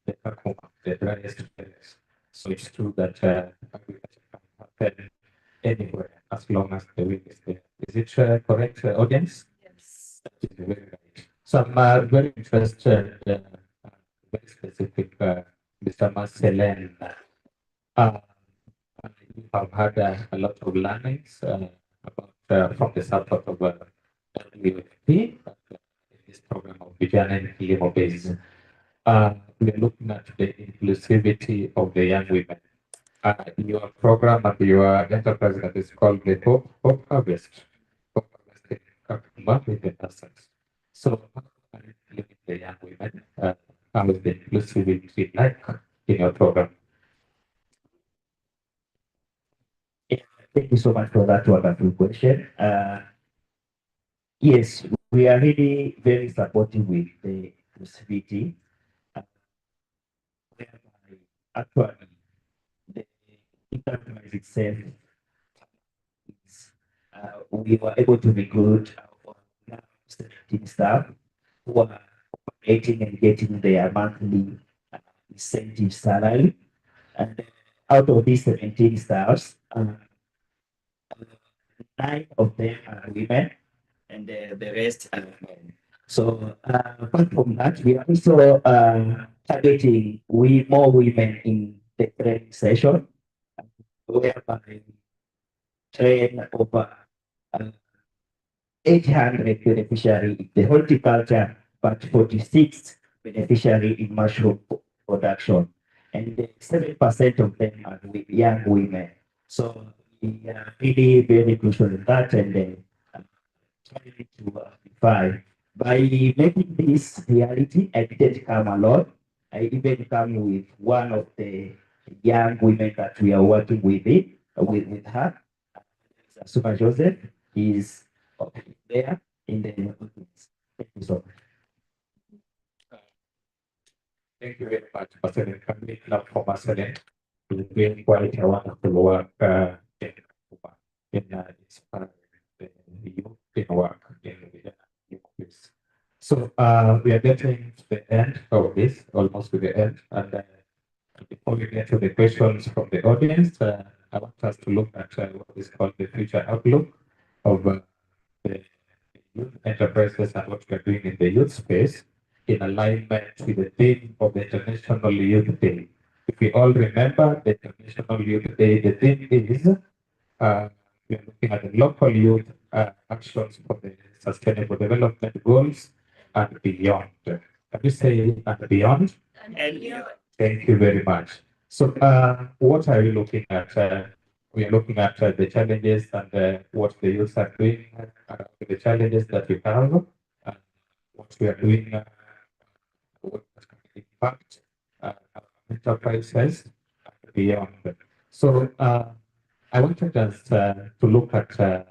the Kakuma, the driest place. So it's true that agriculture can happen anywhere as long as the wind is there. Is it correct, audience? Yes. That is very right. So I'm very interested, very specific, Mr. Marcelin. You have had a lot of learnings about from the support of WFP, this program of Vijana Kilimo Base. We are looking at the inclusivity of the young women. Your program and your enterprise that is called the Hope Harvest. Hope Harvest Kakuma with the persons. So, how are you including the young women? How is the inclusivity like in your program? Thank you so much for that wonderful question. Yes, we are really very supportive with the inclusivity, whereby actually the enterprise itself is, we were able to recruit 17 staff who are operating and getting their monthly incentive salary. And out of these 17 staffs, 9 of them are women, and the rest are men. So apart from that, we are also targeting more women in the training session, whereby we train over uh, 800 beneficiary in the horticulture, but 46 beneficiary in mushroom production. And 7% of them are young women. So we are really very crucial in that and trying to amplify. By making this reality, I didn't come alone. I even come with one of the young women that we are working with her. Super Joseph is there in the audience. Thank you so much. Thank you very much, Marcel. Coming up for Marcel to doing quite a wonderful work in inspiring the youth in work in the youth. So we are getting to the end of this, almost to the end, and before we get to the questions from the audience, I want us to look at what is called the future outlook of the youth enterprises and what we are doing in the youth space in alignment with the theme of the International Youth Day. If we all remember the International Youth Day, the theme is we are looking at the local youth actions for the Sustainable Development Goals and beyond. Can you say and beyond? And beyond. Thank you very much. So, what are we looking at? We are looking at the challenges and what the youths are doing, the challenges that we have, what we are doing, what can impact our enterprises and beyond. So, I wanted us to look at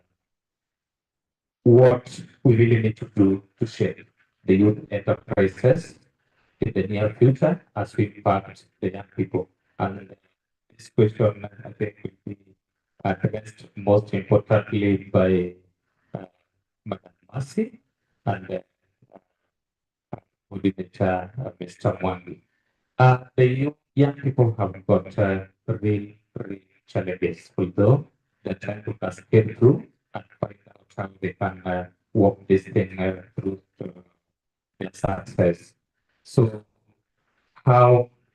what we really need to do to shape the youth enterprises in the near future as we impact the young people. And this question, I think, will be addressed most importantly by Madam Mercy and coordinator Mr. Mwangi. The young people have got real challenges, although they're trying to cascade through and find out how they can walk this thing through to their success. So,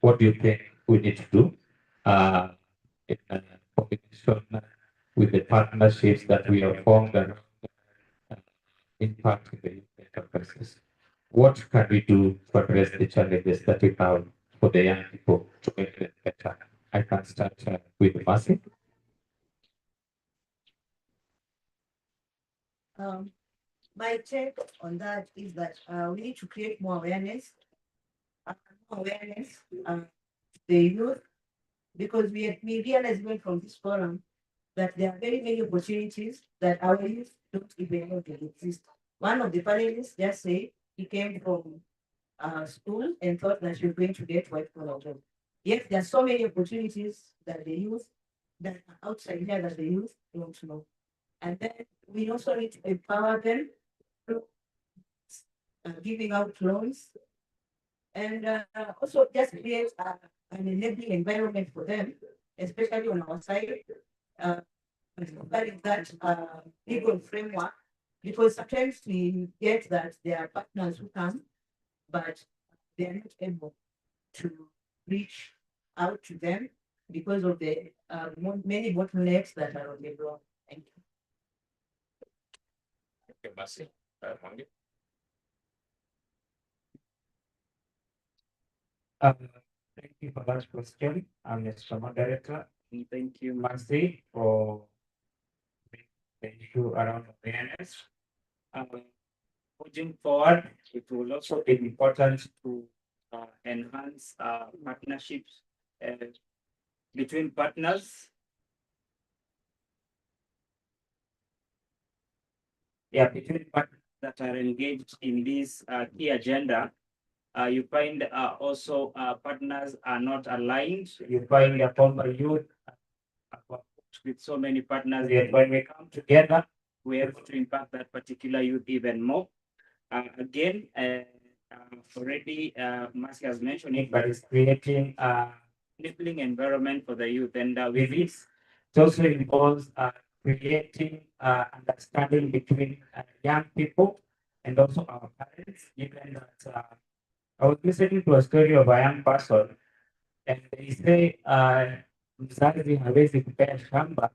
what do you think we need to do in combination with the partnerships that we have formed around impact the youth enterprises? What can we do to address the challenges that we have for the young people to make them better? I can start with Mercy. My take on that is that we need to create more awareness, uh, the youth, because we realize even from this forum that there are very many opportunities that our youth don't even know they exist. One of the panelists just said he came from school and thought that you're going to get white collar job. Yet there are so many opportunities that the youth that are outside here that the youth don't know. And then we also need to empower them through giving out loans and also just create an enabling environment for them, especially on our side, that legal framework, because sometimes we get that there are partners who come, but they are not able to reach out to them because of the many bottlenecks that are on the ground. Thank you. Thank you, Mercy. Mwangi. Thank you for that question, Mr. Moderator. And thank you, Mercy, for the issue around awareness. Moving forward, it will also be important to enhance partnerships between partners. Yeah, between partners that are engaged in this key agenda. You find also partners are not aligned. You find a former youth with so many partners, yet when we come together, we're able to impact that particular youth even more. Again, already Mercy has mentioned it, but it's creating a enabling environment for the youth. And with this, it also involves creating understanding between young people and also our parents, given that I was listening to a story of a young person, and they say, mzazi hawezi kupea shamba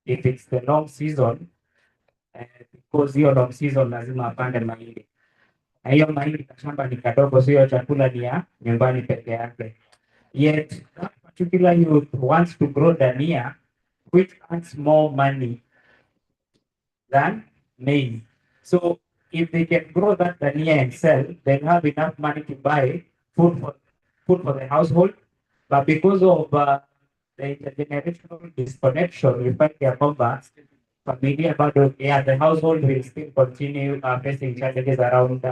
if it's the long season, because hiyo long season lazima apande mahindi. Na hiyo mahindi ka shamba ni kadogo, sio chakula ni ya nyumbani peke yake. Yet, that particular youth wants to grow dania, which earns more money than maize. So if they can grow that dania and sell, they'll have enough money to buy food for the household. But because of the intergenerational disconnection, we find their kwamba familia bado, yeah, the household will still continue facing challenges around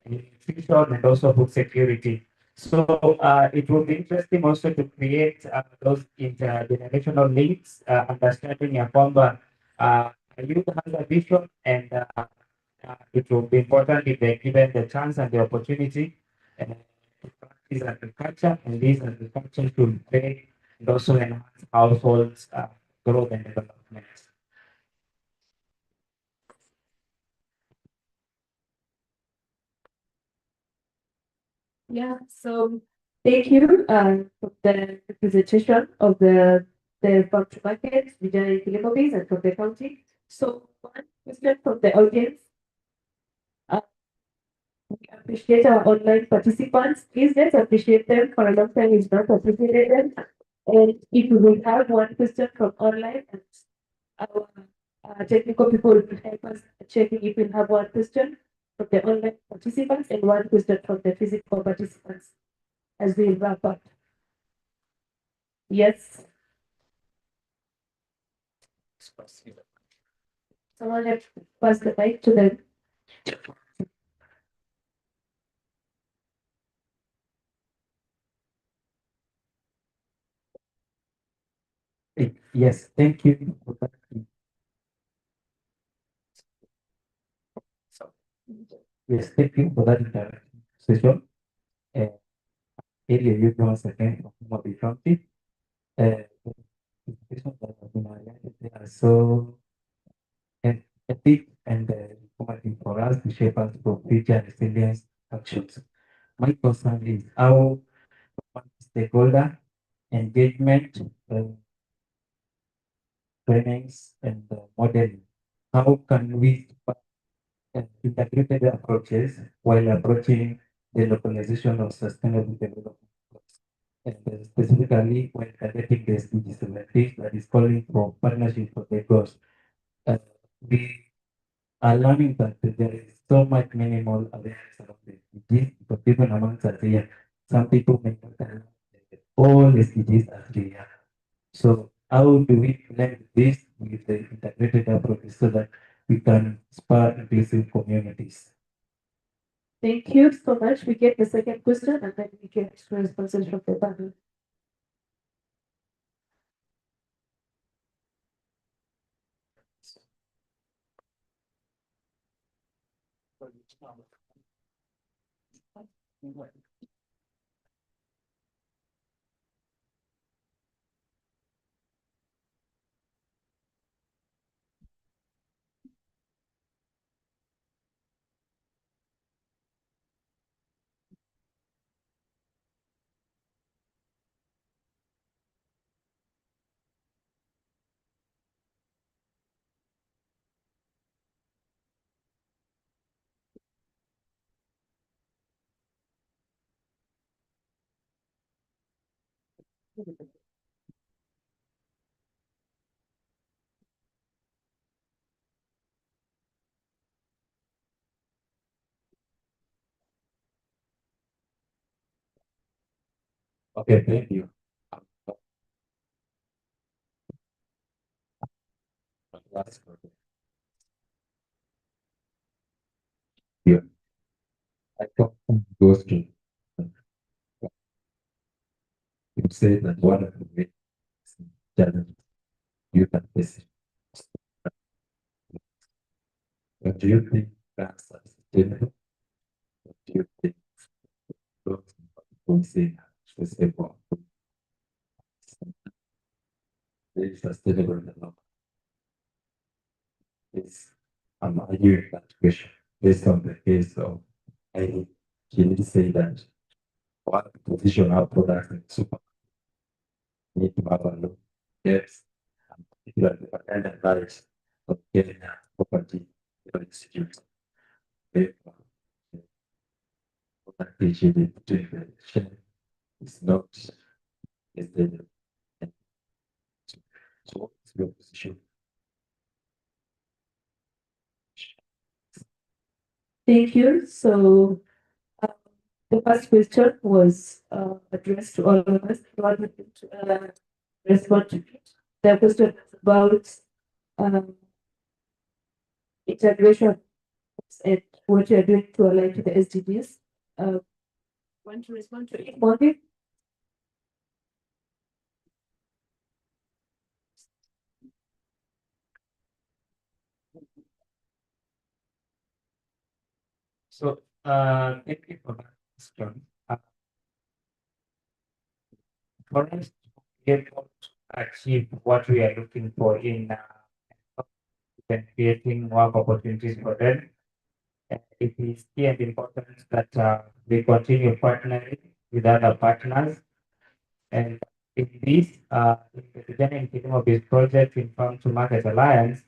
nutrition and also food security. So it will be interesting also to create those intergenerational links, understanding ya kwamba youth has a vision, and it will be important if they're given the chance and the opportunity to practice agriculture, and this agriculture should pay and also enhance households' growth and development. Yeah, so thank you for the presentation of the farm to market, vijana in Kilimo Base and from the county. So one question from the audience. We appreciate our online participants. Please let's appreciate them for a long time. It's not appreciated. And if we will have one question from online, and our technical people will help us checking if we'll have one question from the online participants and one question from the physical participants as we wrap up. Yes. Someone have to pass the mic to them. Yes, thank you for that. Yes, thank you for that interactive session. Earlier, you once again from Mobile County. Presentations that have been highlighted, they are so epic and informative for us to shape us for future resilience actions. My concern is how stakeholder engagement, trainings, and modeling. How can we integrated approaches while approaching the localization of sustainable development goals? And specifically when targeting the SDG 17 that is calling for partnership for the goals. We are learning that there is so much minimal awareness around the SDGs, but even amongst us here, some people may not have all SDGs as they are. So how do we blend this with the integrated approach so that we can spur inclusive communities? Thank you so much. We get the second question and then we get responses from the panel. Okay, thank you. That's good. Yeah. I thought goes to you say that one of the biggest challenges you can face. But do you think that's sustainable? Or do you think we say sustainable is sustainable development? Is I'm arguing that question based on the case of I she did say that one position our products in super need to have a look. Yes. If you are the attendant rights of Kenya property institute, they appreciate it between the share is not is the so what's your position? Thank you. So the first question was addressed to all of us. You want me to respond to it? The question was about um, integration and what you are doing to align to the SDGs. Want to respond to it, Morgan? So, thank you for that question. For us to be able to achieve what we are looking for in creating work opportunities for them, it is key and important that we continue partnering with other partners. And in this, in the beginning of this project in Farm to Market Alliance,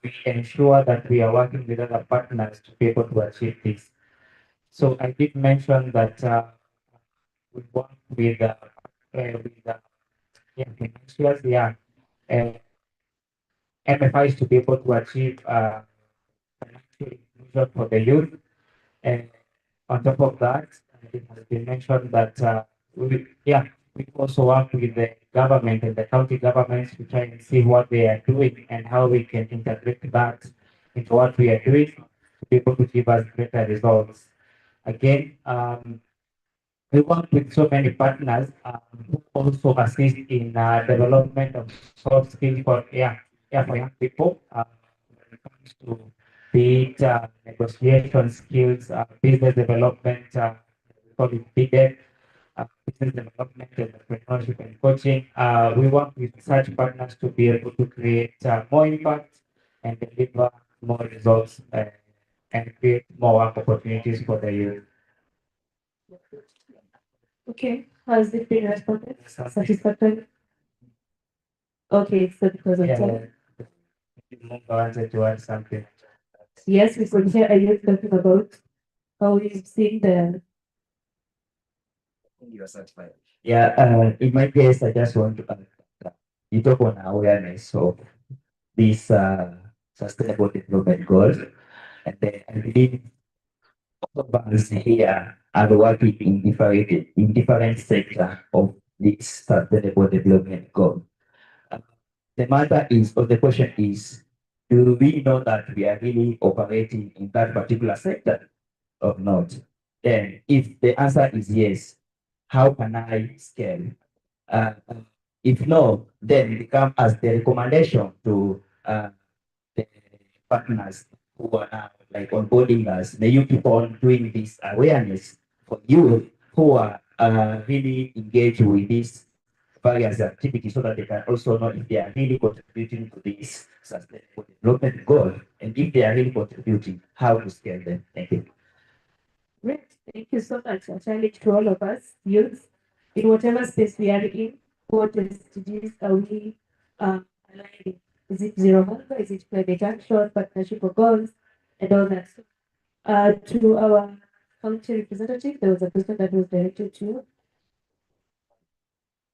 we ensure that we are working with other partners to be able to achieve this. So I did mention that we work with financiers, MFIs to be able to achieve financial inclusion for the youth. And on top of that, it has been mentioned that we also work with the government and the county governments to try and see what they are doing and how we can integrate that into what we are doing to be able to give us greater results. Again, we work with so many partners who also assist in development of soft skills for young people when it comes to be it negotiation skills, business development, we call it BDEC, business development, entrepreneurship, and coaching. We work with such partners to be able to create more impact and deliver more results and create more work opportunities for the youth. Okay, has it been responded? Satisfactory? Okay, so because of time. I wanted to add something. Yes, we could hear a youth talking about how we've seen the You are satisfied. Yeah, in my case, I just want to you talk on awareness of these sustainable development goals, and then I believe all of us here are working in different sectors of this sustainable development goal. Uh, the matter is, or the question is, do we know that we are really operating in that particular sector or not? Then, if the answer is yes, how can I scale? Uh, if no, then it comes as the recommendation to the partners who are now like onboarding us. May you keep on doing this awareness for you who are really engaged with these various activities so that they can also know if they are really contributing to this sustainable development goal and if they are really contributing, how to scale them. Thank you. Great. Thank you so much. A challenge to all of us, youth, in whatever space we are in, what SDGs are we aligning? Is it zero hunger? Is it climate action, partnership of goals, and all that? To our county representative, there was a question that was directed to you.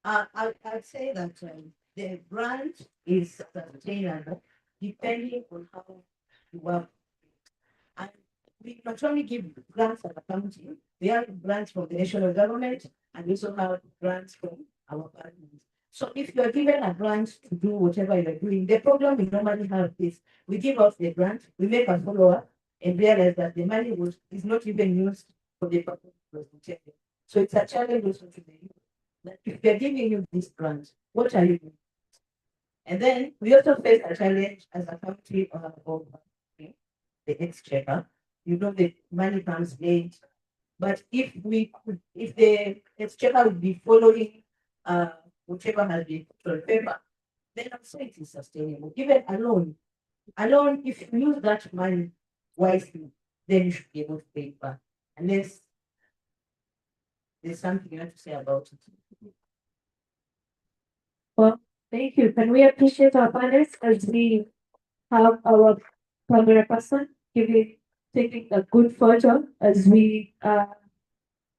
I'd say that the grant is sustainable depending on how you work. And we not only give grants at the county, we have grants from the national government and we also have grants from our partners. So if you are given a grant to do whatever you're doing, the problem we normally have is we give out the grant, we make a follow-up and realize that the money is not even used for the purpose it was intended. So it's a challenge also to the youth that if they're giving you this grant, what are you doing? And then we also face a challenge as a country of the exchequer. You know the money comes late. But if the exchequer would be following whichever has been put on paper, then I'm saying it is sustainable. Even alone, if you use that money wisely, then you should be able to pay it back. Unless there's something you want to say about it. Well, thank you. Can we appreciate our panelists as we have our camera person taking a good photo as we are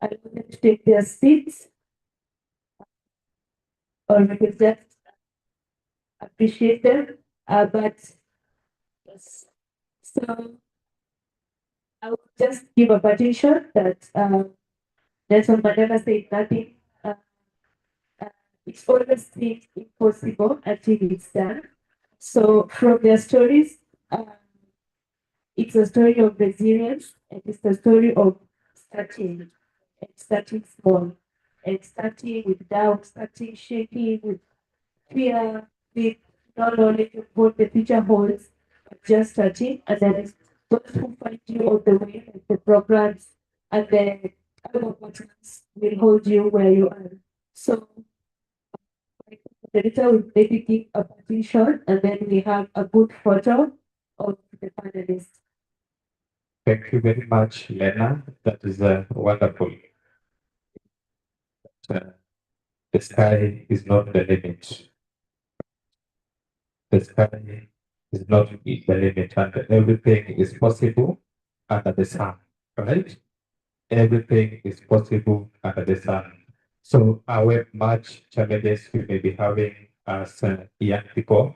going to take their seats, or we could just appreciate them. But yes. So I will just give a parting shot that Nelson Mandela said nothing. Uh, it's always seems impossible until it's done. So from their stories, it's a story of resilience, and it's a story of starting and starting small, and starting with doubt, starting shaking with fear, with not knowledge of what the future holds, but just starting. And then those who find you on the way, like the programs and the other partners will hold you where you are. So the editor will maybe give a parting shot, and then we have a good photo of the panelists. Thank you very much, Lena. That is wonderful. Uh, the sky is not the limit. The sky is not the limit, and everything is possible under the sun, right? Everything is possible under the sun. So, however much challenges we may be having as young people,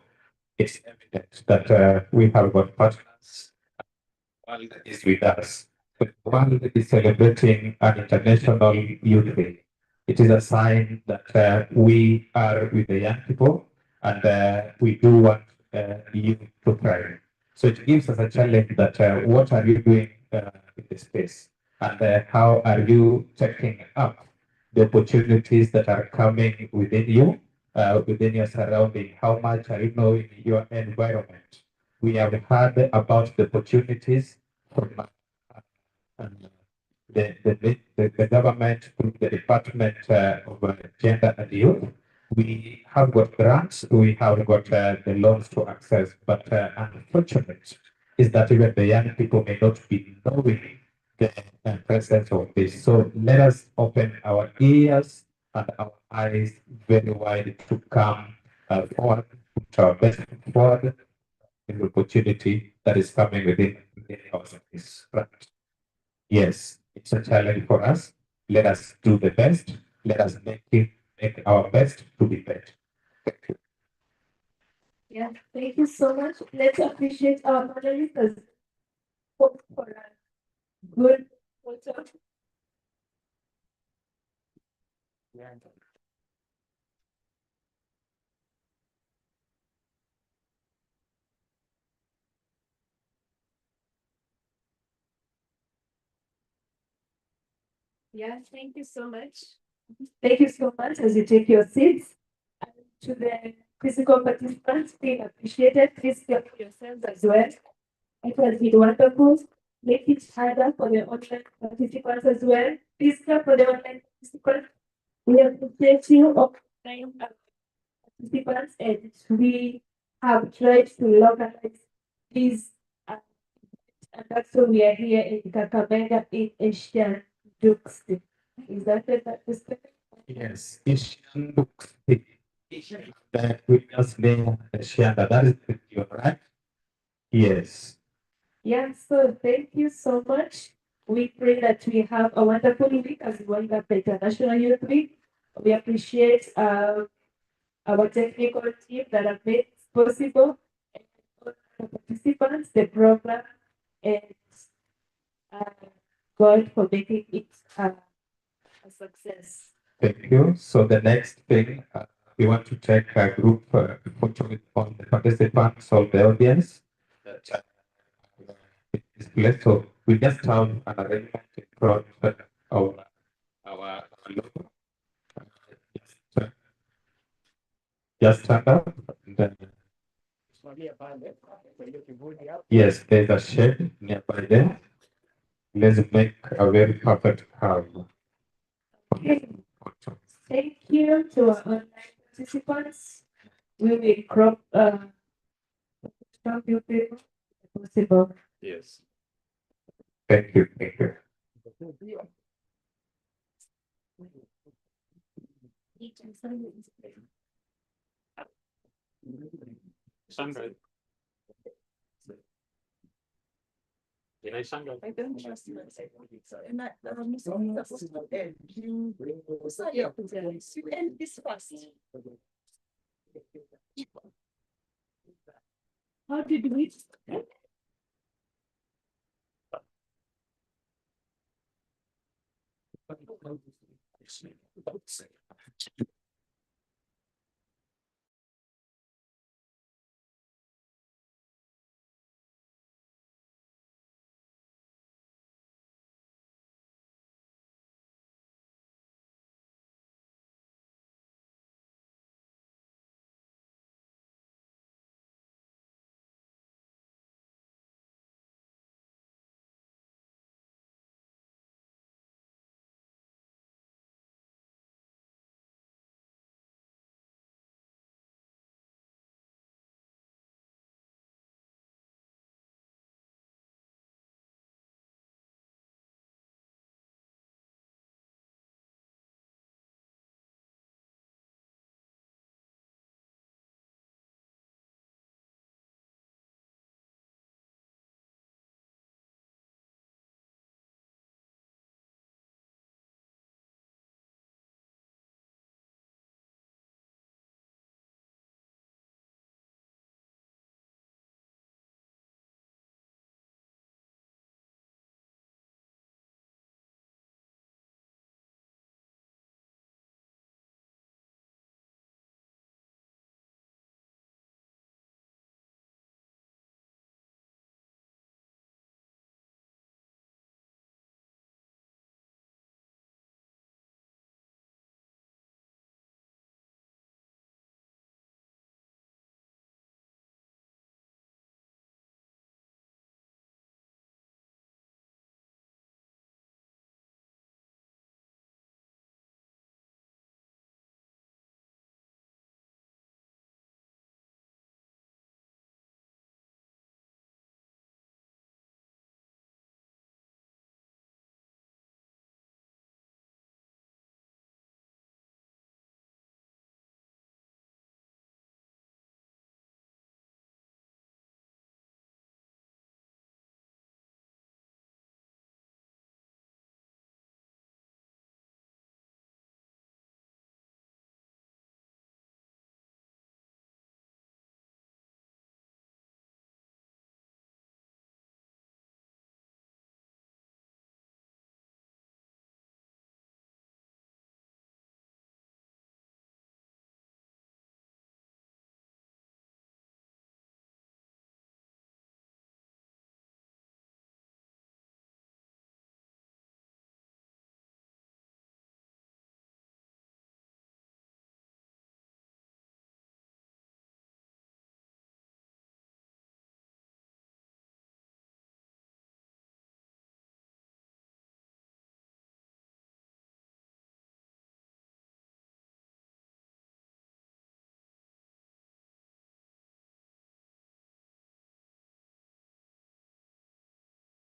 it's evident that we have got partners. World is with us. The world is celebrating an international youth day. It is a sign that we are with the young people, and we do want you to thrive. So it gives us a challenge that what are you doing in this space, and how are you taking up the opportunities that are coming within you, within your surrounding? How much are you knowing your environment? We have heard about the opportunities from the government, through the Department of Gender and Youth. We have got grants, we have got the loans to access, but unfortunate is that even the young people may not be knowing the presence of this. So let us open our ears and our eyes very wide to come forward, put our best foot forward, the opportunity that is coming within our service. Right? Yes, it's a challenge for us. Let us do the best. Let us make our best to be better. Yeah, thank you so much. Let's appreciate our panelists for a good photo. Yeah, thank you so much. Thank you so much as you take your seats. And to the physical participants, feel appreciated. Please care for yourselves as well. It has been wonderful. Make it harder for the online participants as well. Please care for the online participants. We appreciate you offline participants, and we have tried to localize these, and that's why we are here in Kakamega in Asian Dukes. Is that the Yes, Asian books. That we just name Asian. That is the deal, right? Yes. Yeah, so thank you so much. We pray that we have a wonderful week as we wind up the International Youth Week. We appreciate our technical team that have made it possible, and all the participants, the program, and uh, God for making it a success. Thank you. So the next thing, we want to take a group photo with all the participants of the audience that is placed. So we just have an arrangement in front of our logo. Just, just stand up. And then, yes, there's a shed nearby there. Let's make a very perfect curve. Okay. Thank you to our online participants. We will crop you people possible. Yes. Thank you. Thank you. Sandra. Did I Sandra? I don't trust myself. And I'm supposed to end. So you end this fast. How did we